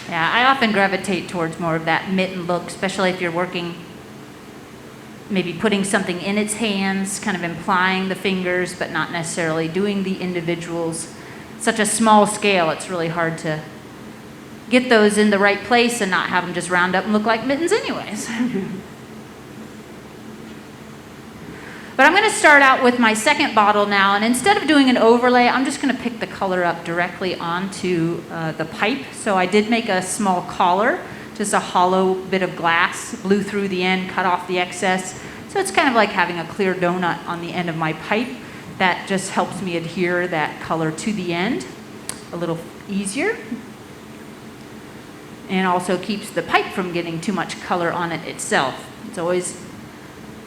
Yeah, I often gravitate towards more of that mitten look, especially if you're working, maybe putting something in its hands, kind of implying the fingers, but not necessarily doing the individuals. Such a small scale, it's really hard to get those in the right place and not have them just round up and look like mittens anyways. But I'm going to start out with my second bottle now, and instead of doing an overlay, I'm just going to pick the color up directly onto the pipe. So I did make a small collar, just a hollow bit of glass, blew through the end, cut off the excess. So it's kind of like having a clear donut on the end of my pipe. That just helps me adhere that color to the end a little easier. and also keeps the pipe from getting too much color on it itself. It's always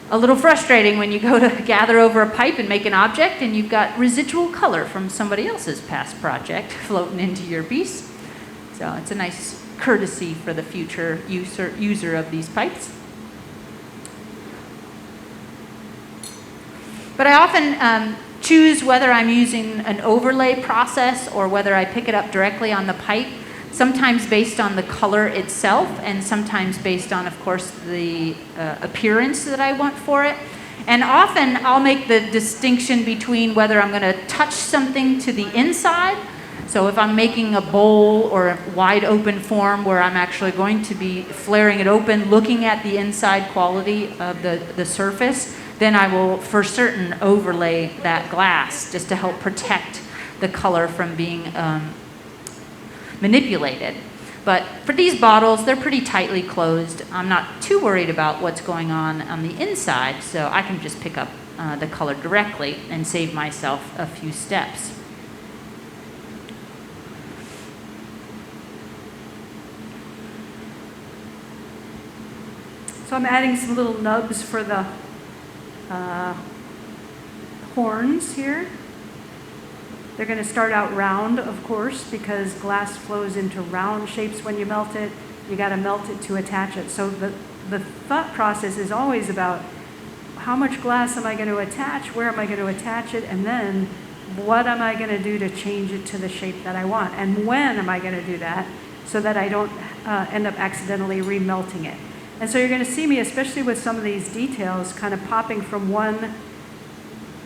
a little frustrating when you go to gather over a pipe and make an object and you've got residual color from somebody else's past project floating into your piece. So it's a nice courtesy for the future user of these pipes. But I often choose whether I'm using an overlay process or whether I pick it up directly on the pipe, sometimes based on the color itself and sometimes based on, of course, the appearance that I want for it. And often I'll make the distinction between whether I'm going to touch something to the inside. So if I'm making a bowl or a wide open form where I'm actually going to be flaring it open, looking at the inside quality of the surface, then I will for certain overlay that glass just to help protect the color from being manipulated. But for these bottles, they're pretty tightly closed. I'm not too worried about what's going on the inside, so I can just pick up the color directly and save myself a few steps. So I'm adding some little nubs for the horns here. They're going to start out round, of course, because glass flows into round shapes when you melt it. You got to melt it to attach it. So the thought process is always about how much glass am I going to attach, where am I going to attach it, and then what am I going to do to change it to the shape that I want, and when am I going to do that so that I don't end up accidentally remelting it. And so you're going to see me, especially with some of these details, kind of popping from one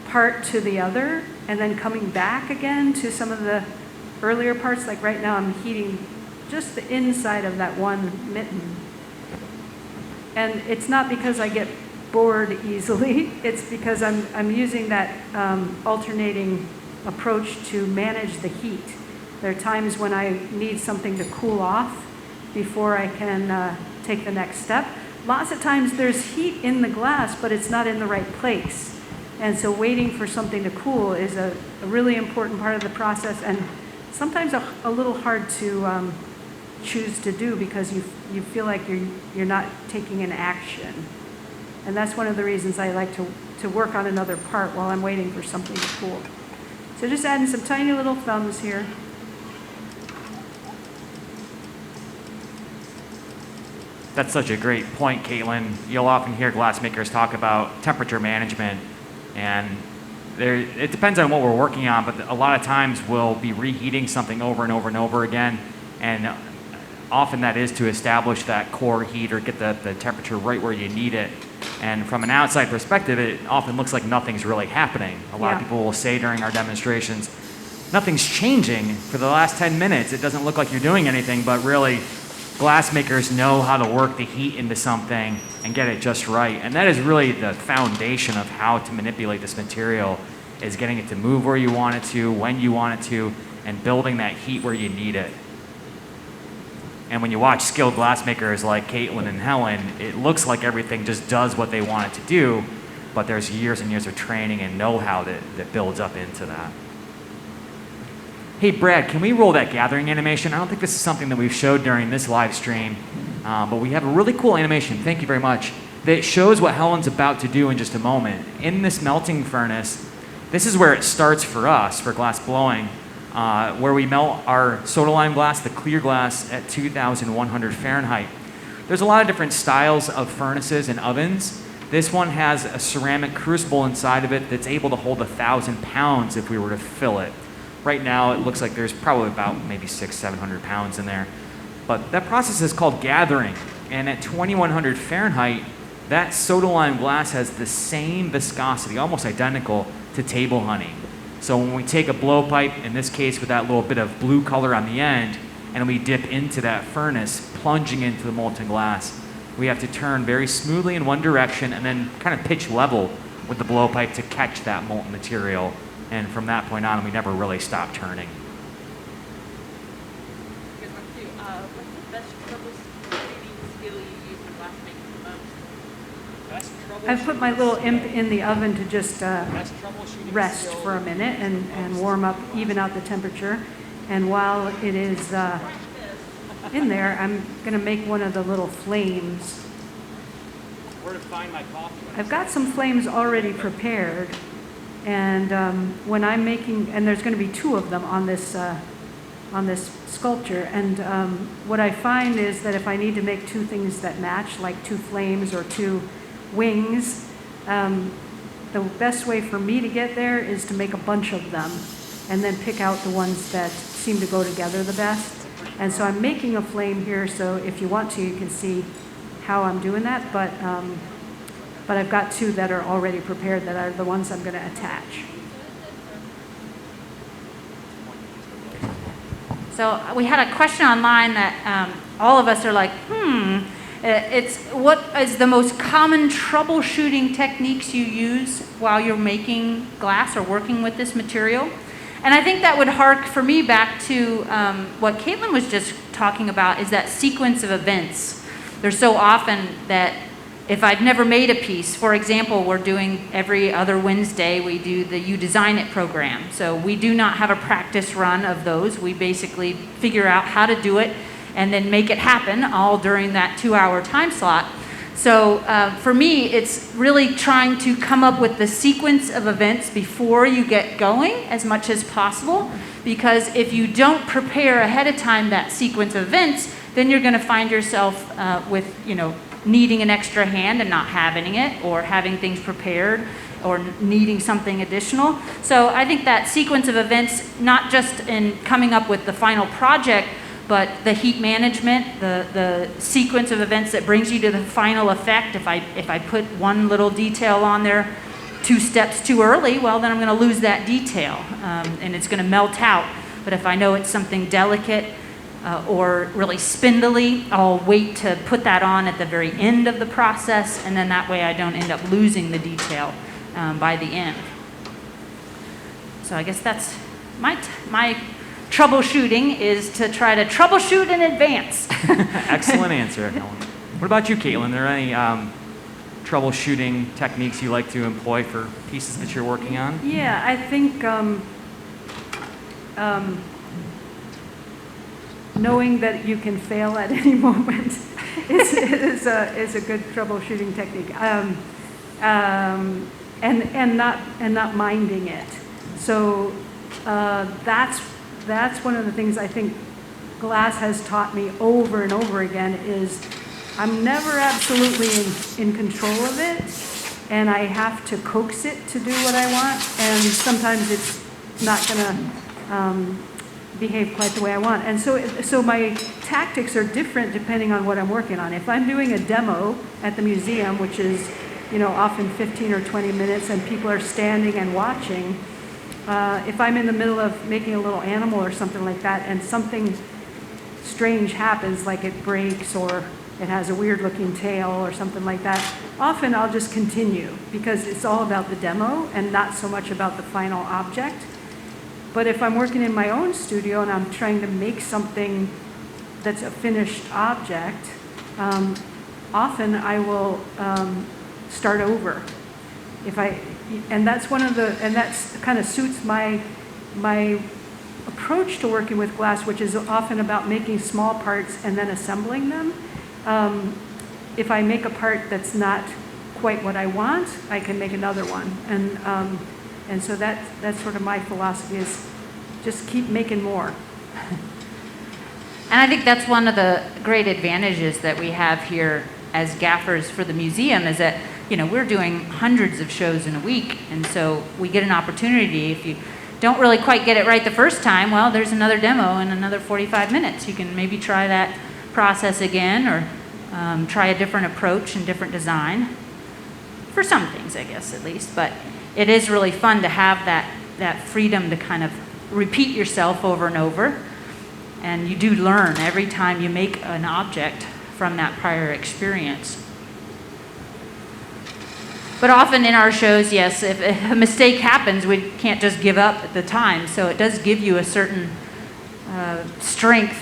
part to the other and then coming back again to some of the earlier parts. Like right now I'm heating just the inside of that one mitten. And it's not because I get bored easily, it's because I'm using that alternating approach to manage the heat. There are times when I need something to cool off before I can take the next step. Lots of times there's heat in the glass, but it's not in the right place. And so waiting for something to cool is a really important part of the process, and sometimes a little hard to choose to do because you feel like you're not taking an action. And that's one of the reasons I like to work on another part while I'm waiting for something to cool. So just adding some tiny little thumbs here. That's such a great point, Caitlin. You'll often hear glassmakers talk about temperature management, and it depends on what we're working on, but a lot of times we'll be reheating something over and over and over again, and often that is to establish that core heat or get the temperature right where you need it. And from an outside perspective, it often looks like nothing's really happening. A lot of people will say during our demonstrations, nothing's changing for the last 10 minutes. It doesn't look like you're doing anything, but really, glassmakers know how to work the heat into something and get it just right. And that is really the foundation of how to manipulate this material, is getting it to move where you want it to, when you want it to, and building that heat where you need it. And when you watch skilled glassmakers like Caitlin and Helen, it looks like everything just does what they want it to do, but there's years and years of training and know-how that builds up into that. Hey Brad, can we roll that gathering animation? I don't think this is something that we've showed during this live stream, but we have a really cool animation, thank you very much, that shows what Helen's about to do in just a moment. In this melting furnace, this is where it starts for us, for glass blowing, where we melt our soda lime glass, the clear glass, at 2,100 Fahrenheit. There's a lot of different styles of furnaces and ovens. This one has a ceramic crucible inside of it that's able to hold 1,000 pounds if we were to fill it. Right now, it looks like there's probably about maybe 600-700 pounds in there. But that process is called gathering. And at 2,100 Fahrenheit, that soda lime glass has the same viscosity, almost identical to table honey. So when we take a blowpipe, in this case with that little bit of blue color on the end, and we dip into that furnace, plunging into the molten glass, we have to turn very smoothly in one direction and then kind of pitch level with the blowpipe to catch that molten material. And from that point on, we never really stop turning. Good one too. What's the best troubleshooting skill you use in glassmaking the most? Best I've put my little imp in the oven to just Best troubleshooting rest skill. for a minute and warm up, even out the temperature. And while it is in there, I'm going to make one of the little flames. Where to find my coffee? I've got some flames already prepared, and when I'm making, and there's going to be two of them on this sculpture, and what I find is that if I need to make two things that match, like two flames or two wings, the best way for me to get there is to make a bunch of them, and then pick out the ones that seem to go together the best. And so I'm making a flame here, so if you want to, you can see how I'm doing that, but I've got two that are already prepared that are the ones I'm going to attach. So we had a question online that all of us are like, it's what is the most common troubleshooting techniques you use while you're making glass or working with this material? And I think that would hark for me back to what Caitlin was just talking about, is that sequence of events. There's so often that if I've never made a piece, for example, we're doing every other Wednesday, we do the You Design It program. So we do not have a practice run of those. We basically figure out how to do it and then make it happen all during that 2-hour time slot. So for me, it's really trying to come up with the sequence of events before you get going as much as possible, because if you don't prepare ahead of time that sequence of events, then you're going to find yourself with, needing an extra hand and not having it, or having things prepared, or needing something additional. So I think that sequence of events, not just in coming up with the final project, but the heat management, the sequence of events that brings you to the final effect. If I put one little detail on there 2 steps too early, well, then I'm going to lose that detail, and it's going to melt out. But if I know it's something delicate or really spindly, I'll wait to put that on at the very end of the process, and then that way I don't end up losing the detail by the end. So I guess that's my troubleshooting, is to try to troubleshoot in advance. Excellent answer, Helen. What about you, Caitlin? Are there any troubleshooting techniques you like to employ for pieces that you're working on? Yeah, I think knowing that you can fail at any moment is a good troubleshooting technique, and not minding it. So that's one of the things I think glass has taught me over and over again, is I'm never absolutely in control of it, and I have to coax it to do what I want, and sometimes it's not going to behave quite the way I want. And so my tactics are different depending on what I'm working on. If I'm doing a demo at the museum, which is often 15 or 20 minutes, and people are standing and watching, if I'm in the middle of making a little animal or something like that, and something strange happens, like it breaks or it has a weird looking tail or something like that, often I'll just continue, because it's all about the demo and not so much about the final object. But if I'm working in my own studio and I'm trying to make something that's a finished object, often I will start over. And that's kind of suits my approach to working with glass, which is often about making small parts and then assembling them. If I make a part that's not quite what I want, I can make another one. And so that's sort of my philosophy, is just keep making more. And I think that's one of the great advantages that we have here as gaffers for the museum, is that we're doing hundreds of shows in a week, and so we get an opportunity. If you don't really quite get it right the first time, well, there's another demo in another 45 minutes. You can maybe try that process again, or try a different approach and different design. For some things, I guess, at least. But it is really fun to have that freedom to kind of repeat yourself over and over. And you do learn every time you make an object from that prior experience. But often in our shows, yes, if a mistake happens, we can't just give up at the time. So it does give you a certain strength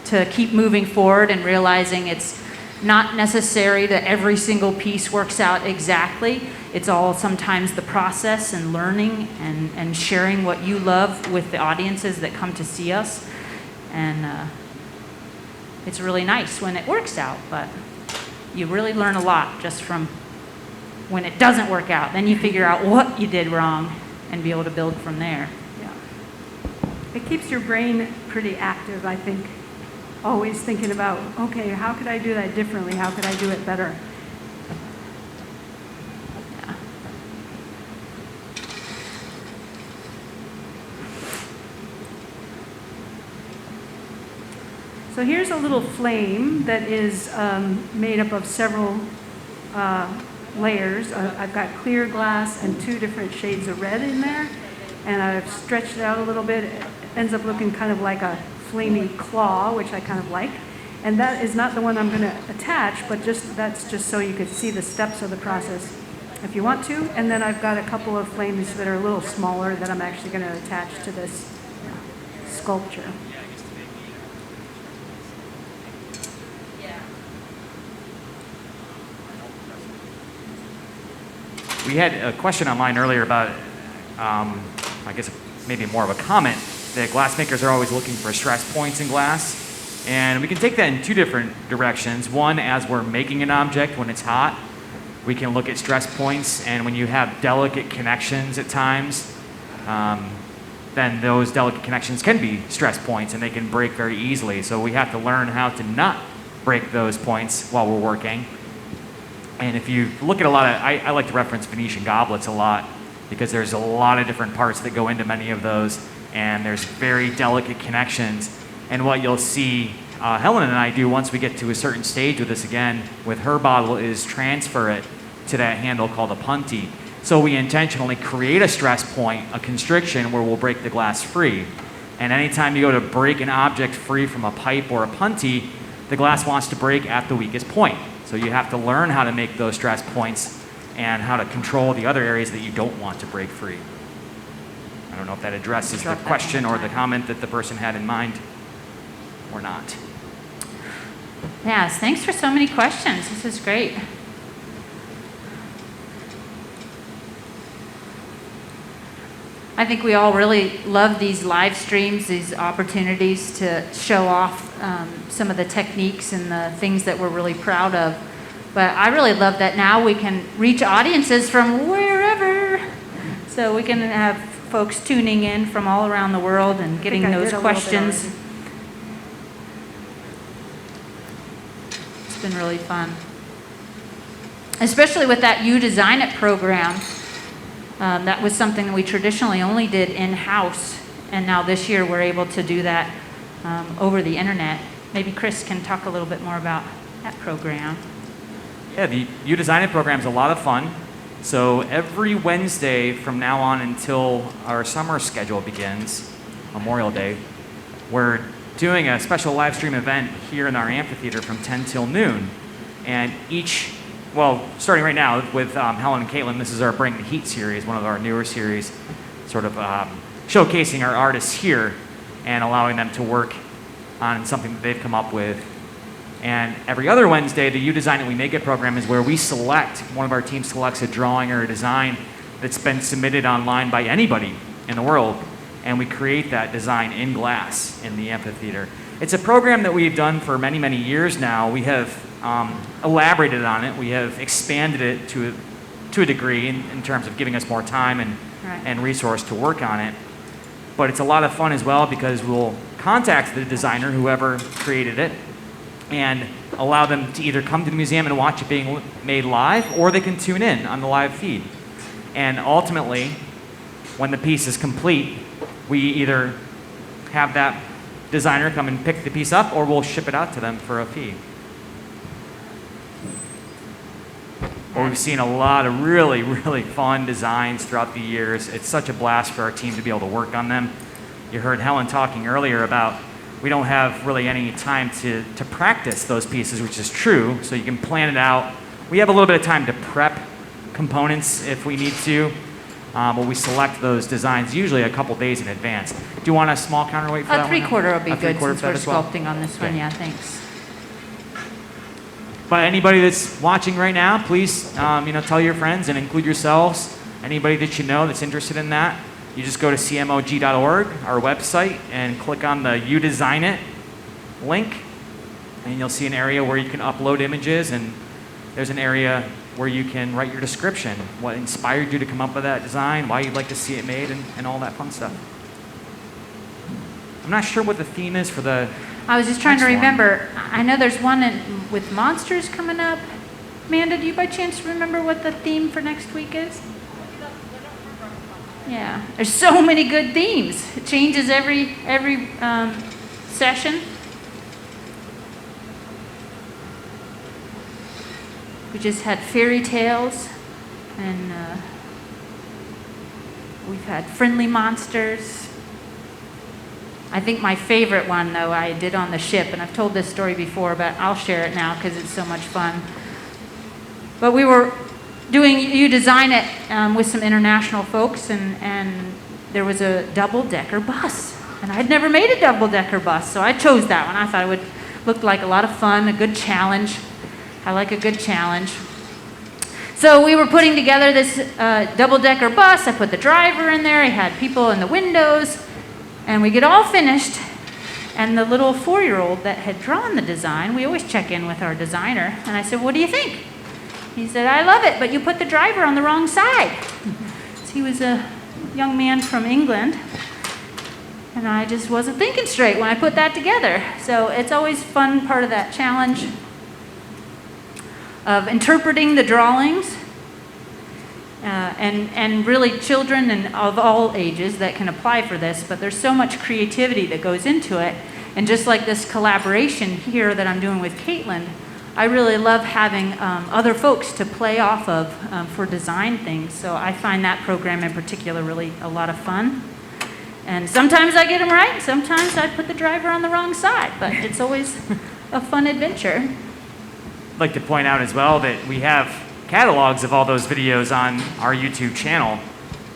to keep moving forward and realizing it's not necessary that every single piece works out exactly. It's all sometimes the process and learning and sharing what you love with the audiences that come to see us. And it's really nice when it works out, but you really learn a lot just from when it doesn't work out. Then you figure out what you did wrong and be able to build from there. Yeah. It keeps your brain pretty active, I think. Always thinking about, okay, how could I do that differently? How could I do it better? Yeah. So here's a little flame that is made up of several layers. I've got clear glass and 2 different shades of red in there, and I've stretched it out a little bit. It ends up looking kind of like a flamey claw, which I kind of like. And that is not the one I'm going to attach, but that's just so you could see the steps of the process if you want to. And then I've got a couple of flames that are a little smaller that I'm actually going to attach to this sculpture. We had a question online earlier about, I guess maybe more of a comment, that glassmakers are always looking for stress points in glass. And we can take that in 2 different directions. One, as we're making an object when it's hot, we can look at stress points. And when you have delicate connections at times, then those delicate connections can be stress points and they can break very easily. So we have to learn how to not break those points while we're working. And if you look at a lot of, I like to reference Venetian goblets a lot because there's a lot of different parts that go into many of those, and there's very delicate connections. And what you'll see Helen and I do once we get to a certain stage with this again, with her bottle, is transfer it to that handle called a punty. So we intentionally create a stress point, a constriction, where we'll break the glass free. And anytime you go to break an object free from a pipe or a punty, the glass wants to break at the weakest point. So you have to learn how to make those stress points and how to control the other areas that you don't want to break free. I don't know if that addresses the question or the comment that the person had in mind or not. Yes, thanks for so many questions. This is great. I think we all really love these live streams, these opportunities to show off some of the techniques and the things that we're really proud of. But I really love that now we can reach audiences from wherever. So we can have folks tuning in from all around the world and getting those questions. It's been really fun. Especially with that You Design It program. That was something that we traditionally only did in-house, and now this year we're able to do that over the internet. Maybe Chris can talk a little bit more about that program. Yeah, the You Design It program is a lot of fun. So every Wednesday from now on until our summer schedule begins, Memorial Day, we're doing a special live stream event here in our amphitheater from 10 till noon. And starting right now with Helen and Caitlin, this is our Bring the Heat series, one of our newer series, sort of showcasing our artists here and allowing them to work on something that they've come up with. And every other Wednesday, the You Design It, We Make It program is where we select, one of our teams selects a drawing or a design that's been submitted online by anybody in the world, and we create that design in glass in the amphitheater. It's a program that we've done for many, many years now. We have elaborated on it. We have expanded it to a degree in terms of giving us more time and resource to work on it. But it's a lot of fun as well because we'll contact the designer, whoever created it, and allow them to either come to the museum and watch it being made live, or they can tune in on the live feed. And ultimately, when the piece is complete, we either have that designer come and pick the piece up, or we'll ship it out to them for a fee. Well, we've seen a lot of really, really fun designs throughout the years. It's such a blast for our team to be able to work on them. You heard Helen talking earlier about we don't have really any time to practice those pieces, which is true, so you can plan it out. We have a little bit of time to prep components if we need to, but we select those designs usually a couple days in advance. Do you want a small counterweight for that one? A 3/4 would be good since we're as well? sculpting on this one. Okay. Yeah, thanks. But anybody that's watching right now, please tell your friends and include yourselves. Anybody that you know that's interested in that, you just go to cmog.org, our website, and click on the You Design It link, And you'll see an area where you can upload images, and there's an area where you can write your description, what inspired you to come up with that design, why you'd like to see it made, and all that fun stuff. I'm not sure what the theme is for the I was just trying to next one. remember. I know there's one with monsters coming up. Amanda, do you by chance remember what the theme for next week is? Yeah, there's so many good themes. It changes every session. We just had fairy tales, and we've had friendly monsters. I think my favorite one, though, I did on the ship, and I've told this story before, but I'll share it now because it's so much fun. But we were doing You Design It with some international folks, and there was a double-decker bus. And I'd never made a double-decker bus, so I chose that one. I thought it would look like a lot of fun, a good challenge. I like a good challenge. So we were putting together this double-decker bus. I put the driver in there. I had people in the windows. And we get all finished. And the little 4-year-old that had drawn the design, we always check in with our designer. And I said, "What do you think?" He said, "I love it, but you put the driver on the wrong side." So he was a young man from England. And I just wasn't thinking straight when I put that together. So it's always fun, part of that challenge of interpreting the drawings, and really children and of all ages that can apply for this, but there's so much creativity that goes into it. And just like this collaboration here that I'm doing with Caitlin, I really love having other folks to play off of for design things. So I find that program in particular really a lot of fun. And sometimes I get them right, sometimes I put the driver on the wrong side, but it's always a fun adventure. I'd like to point out as well that we have catalogs of all those videos on our YouTube channel.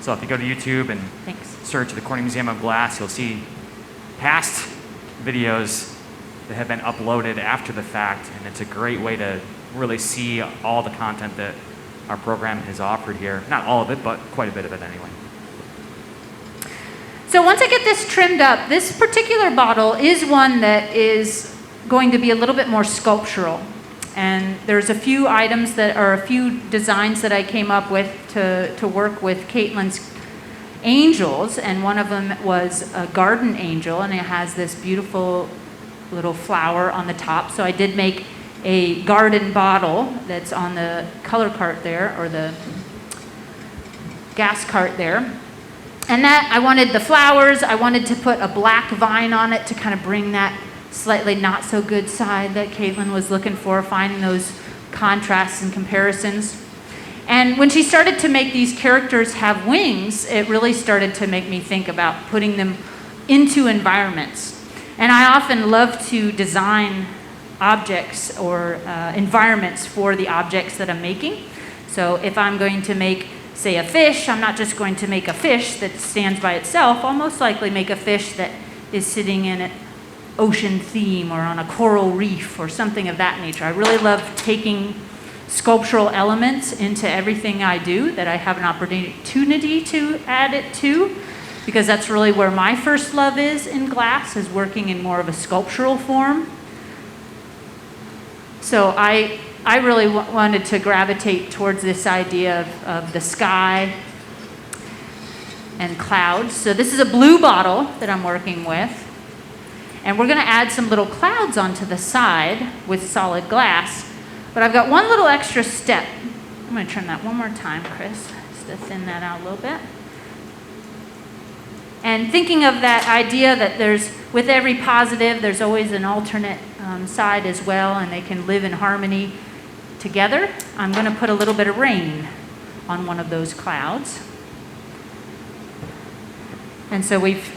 So if you go to YouTube and Thanks. search the Corning Museum of Glass, you'll see past videos that have been uploaded after the fact, and it's a great way to really see all the content that our program has offered here. Not all of it, but quite a bit of it anyway. So once I get this trimmed up, this particular bottle is one that is going to be a little bit more sculptural. And there's a few items that are a few designs that I came up with to work with Caitlin's angels, and one of them was a garden angel, and it has this beautiful little flower on the top. So I did make a garden bottle that's on the color cart there, or the gas cart there. And that, I wanted the flowers, I wanted to put a black vine on it to kind of bring that slightly not so good side that Caitlin was looking for, finding those contrasts and comparisons. And when she started to make these characters have wings, it really started to make me think about putting them into environments. And I often love to design objects or environments for the objects that I'm making. So if I'm going to make, say, a fish, I'm not just going to make a fish that stands by itself. I'll most likely make a fish that is sitting in an ocean theme or on a coral reef or something of that nature. I really love taking sculptural elements into everything I do that I have an opportunity to add it to, because that's really where my first love is in glass, is working in more of a sculptural form. So I really wanted to gravitate towards this idea of the sky and clouds. So this is a blue bottle that I'm working with. And we're going to add some little clouds onto the side with solid glass. But I've got one little extra step. I'm going to turn that one more time, Chris, just to thin that out a little bit. And thinking of that idea that there's, with every positive, there's always an alternate side as well, and they can live in harmony together, I'm going to put a little bit of rain on one of those clouds. And so we've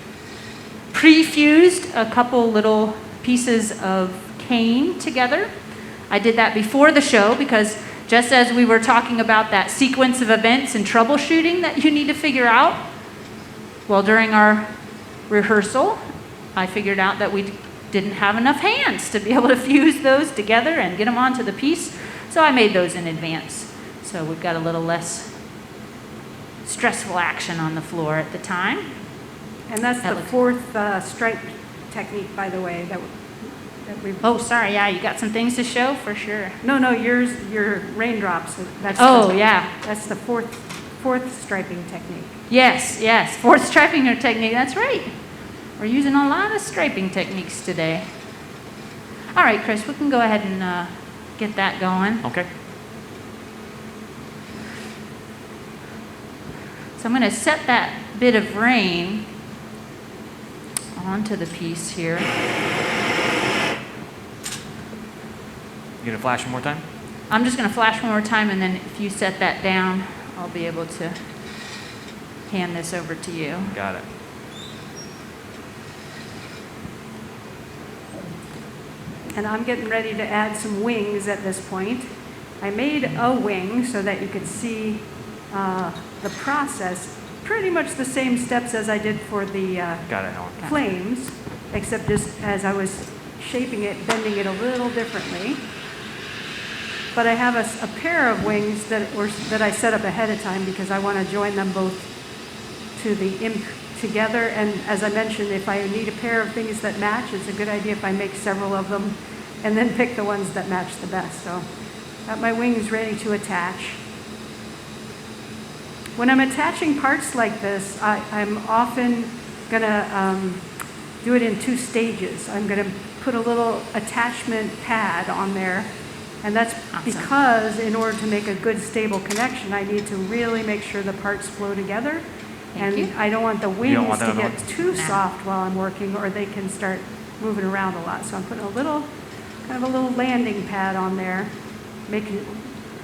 pre-fused a couple little pieces of cane together. I did that before the show because just as we were talking about that sequence of events and troubleshooting that you need to figure out, well, during our rehearsal, I figured out that we didn't have enough hands to be able to fuse those together and get them onto the piece. So I made those in advance. So we've got a little less stressful action on the floor at the time. And that's That the looks- fourth stripe technique, by the way, that that we've. Oh, sorry, yeah, you got some things to show for sure. No, yours, your raindrops. That's Oh, the, yeah. That's the fourth striping technique. Yes, fourth striping technique, that's right. We're using a lot of striping techniques today. All right, Chris, we can go ahead and get that going. Okay. So I'm going to set that bit of rain onto the piece here. You gonna flash one more time? I'm just going to flash one more time, and then if you set that down, I'll be able to hand this over to you. Got it. And I'm getting ready to add some wings at this point. I made a wing so that you could see the process. Pretty much the same steps as I did for the Got it, Helen. flames, except just as I was shaping it, bending it a little differently. But I have a pair of wings that I set up ahead of time because I want to join them both to the imp together. And as I mentioned, if I need a pair of things that match, it's a good idea if I make several of them and then pick the ones that match the best. So got my wings ready to attach. When I'm attaching parts like this, I'm often gonna do it in 2 stages. I'm gonna put a little attachment pad on there, and that's Awesome. because in order to make a good stable connection, I need to really make sure the parts flow together. Thank you. I don't want the don't wings want that to on the get too No. soft while I'm working, or they can start moving around a lot. So I'm putting kind of a little landing pad on there,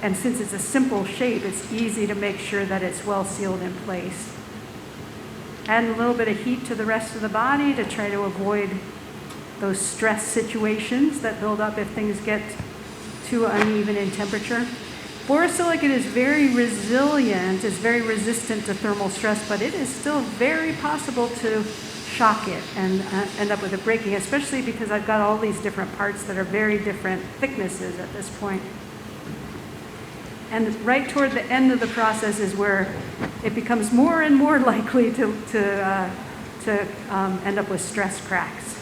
and since it's a simple shape, it's easy to make sure that it's well sealed in place. Add a little bit of heat to the rest of the body to try to avoid those stress situations that build up if things get too uneven in temperature. Borosilicate is very resilient, is very resistant to thermal stress, but it is still very possible to shock it and end up with it breaking, especially because I've got all these different parts that are very different thicknesses at this point. And right toward the end of the process is where it becomes more and more likely to end up with stress cracks.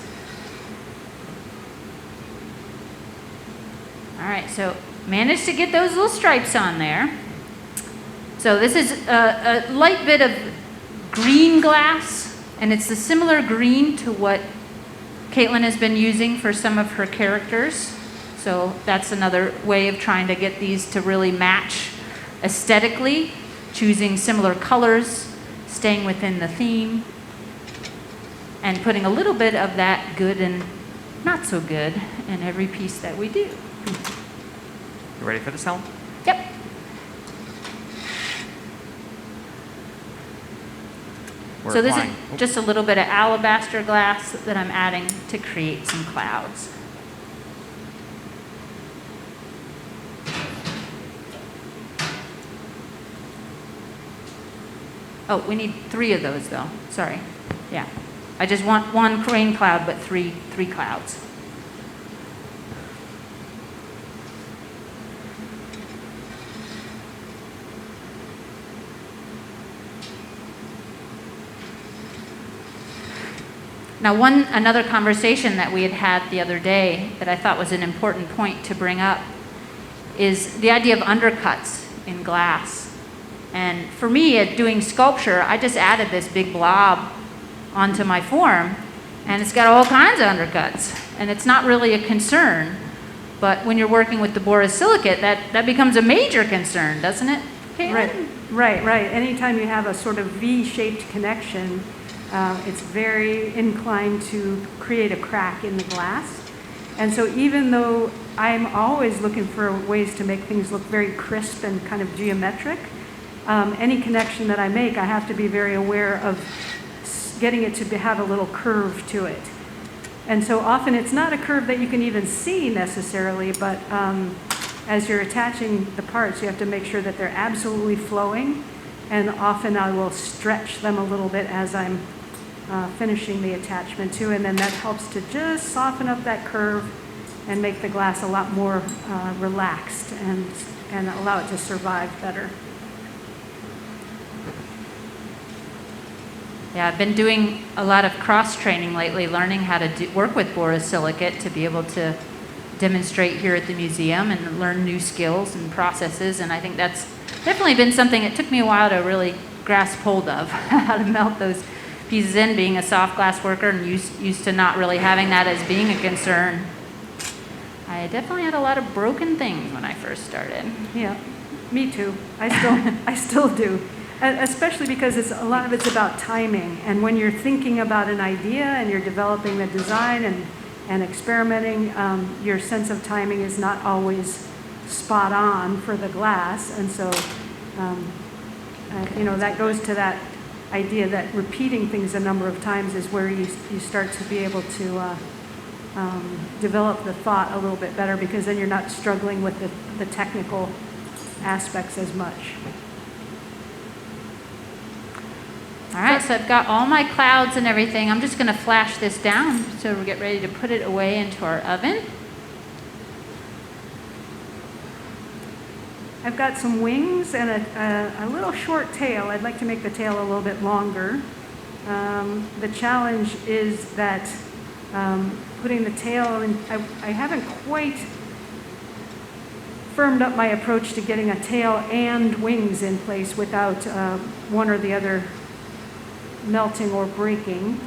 All right, so managed to get those little stripes on there. So this is a light bit of green glass, and it's a similar green to what Caitlin has been using for some of her characters. So that's another way of trying to get these to really match aesthetically, choosing similar colors, staying within the theme, and putting a little bit of that good and not so good in every piece that we do. You ready for this, Helen? Yep. We're So this applying. is just a little bit of alabaster glass that I'm adding to create some clouds. Oh, we need 3 of those though. Sorry. Yeah. I just want 1 rain cloud, but three clouds. Now, another conversation that we had had the other day that I thought was an important point to bring up is the idea of undercuts in glass. And for me, at doing sculpture, I just added this big blob onto my form, and it's got all kinds of undercuts, and it's not really a concern. But when you're working with the borosilicate, that becomes a major concern, doesn't it, Caitlin? Right. Anytime you have a sort of V-shaped connection, it's very inclined to create a crack in the glass. And so even though I'm always looking for ways to make things look very crisp and kind of geometric, any connection that I make, I have to be very aware of getting it to have a little curve to it. And so often it's not a curve that you can even see necessarily, but as you're attaching the parts, you have to make sure that they're absolutely flowing. And often I will stretch them a little bit as I'm finishing the attachment too, and then that helps to just soften up that curve and make the glass a lot more relaxed and allow it to survive better. Yeah, I've been doing a lot of cross training lately, learning how to work with borosilicate to be able to demonstrate here at the museum and learn new skills and processes. And I think that's definitely been something it took me a while to really grasp hold of, how to melt those pieces in, being a soft glass worker and used to not really having that as being a concern. I definitely had a lot of broken things when I first started. Yeah, me too. I still do. Especially because a lot of it's about timing. And when you're thinking about an idea and you're developing the design and experimenting, your sense of timing is not always spot on for the glass. And so, that goes to that idea that repeating things a number of times is where you start to be able to develop the thought a little bit better, because then you're not struggling with the technical aspects as much. All right, so I've got all my clouds and everything. I'm just going to flash this down so we get ready to put it away into our oven. I've got some wings and a little short tail. I'd like to make the tail a little bit longer. The challenge is that putting the tail in, I haven't quite firmed up my approach to getting a tail and wings in place without one or the other melting or breaking.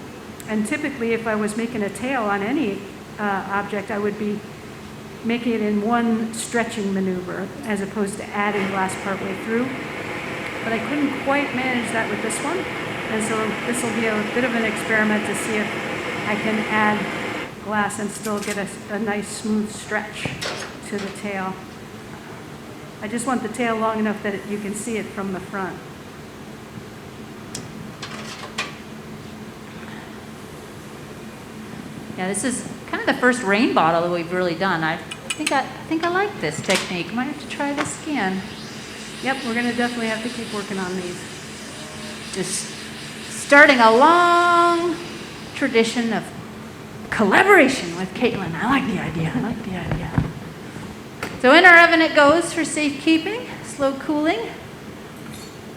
And typically, if I was making a tail on any object, I would be making it in one stretching maneuver as opposed to adding glass partway through. But I couldn't quite manage that with this one. And so this will be a bit of an experiment to see if I can add glass and still get a nice smooth stretch to the tail. I just want the tail long enough that you can see it from the front. Yeah, this is kind of the first rain bottle that we've really done. I think I like this technique. Might have to try this again. Yep, we're going to definitely have to keep working on these. Just starting a long tradition of collaboration with Caitlin. I like the idea. So in our oven it goes for safekeeping, slow cooling.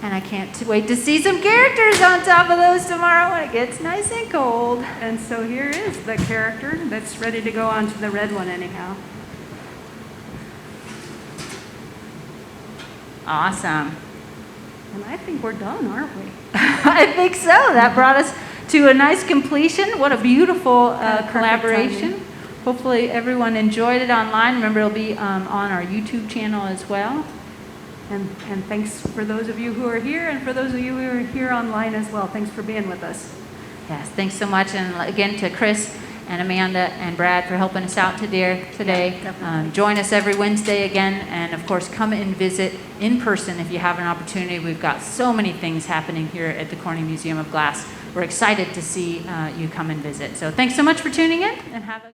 And I can't wait to see some characters on top of those tomorrow when it gets nice and cold. And so here is the character that's ready to go onto the red one anyhow. Awesome. And I think we're done, aren't we? I think so. That brought us to a nice completion. What a beautiful Perfect collaboration. timing. Hopefully everyone enjoyed it online. Remember, it'll be on our YouTube channel as well. And thanks for those of you who are here, and for those of you who are here online as well. Thanks for being with us. Yes, thanks so much. And again to Chris and Amanda and Brad for helping us out today. Yeah, definitely. Join us every Wednesday again. And of course, come and visit in person if you have an opportunity. We've got so many things happening here at the Corning Museum of Glass. We're excited to see you come and visit. So thanks so much for tuning in, and have a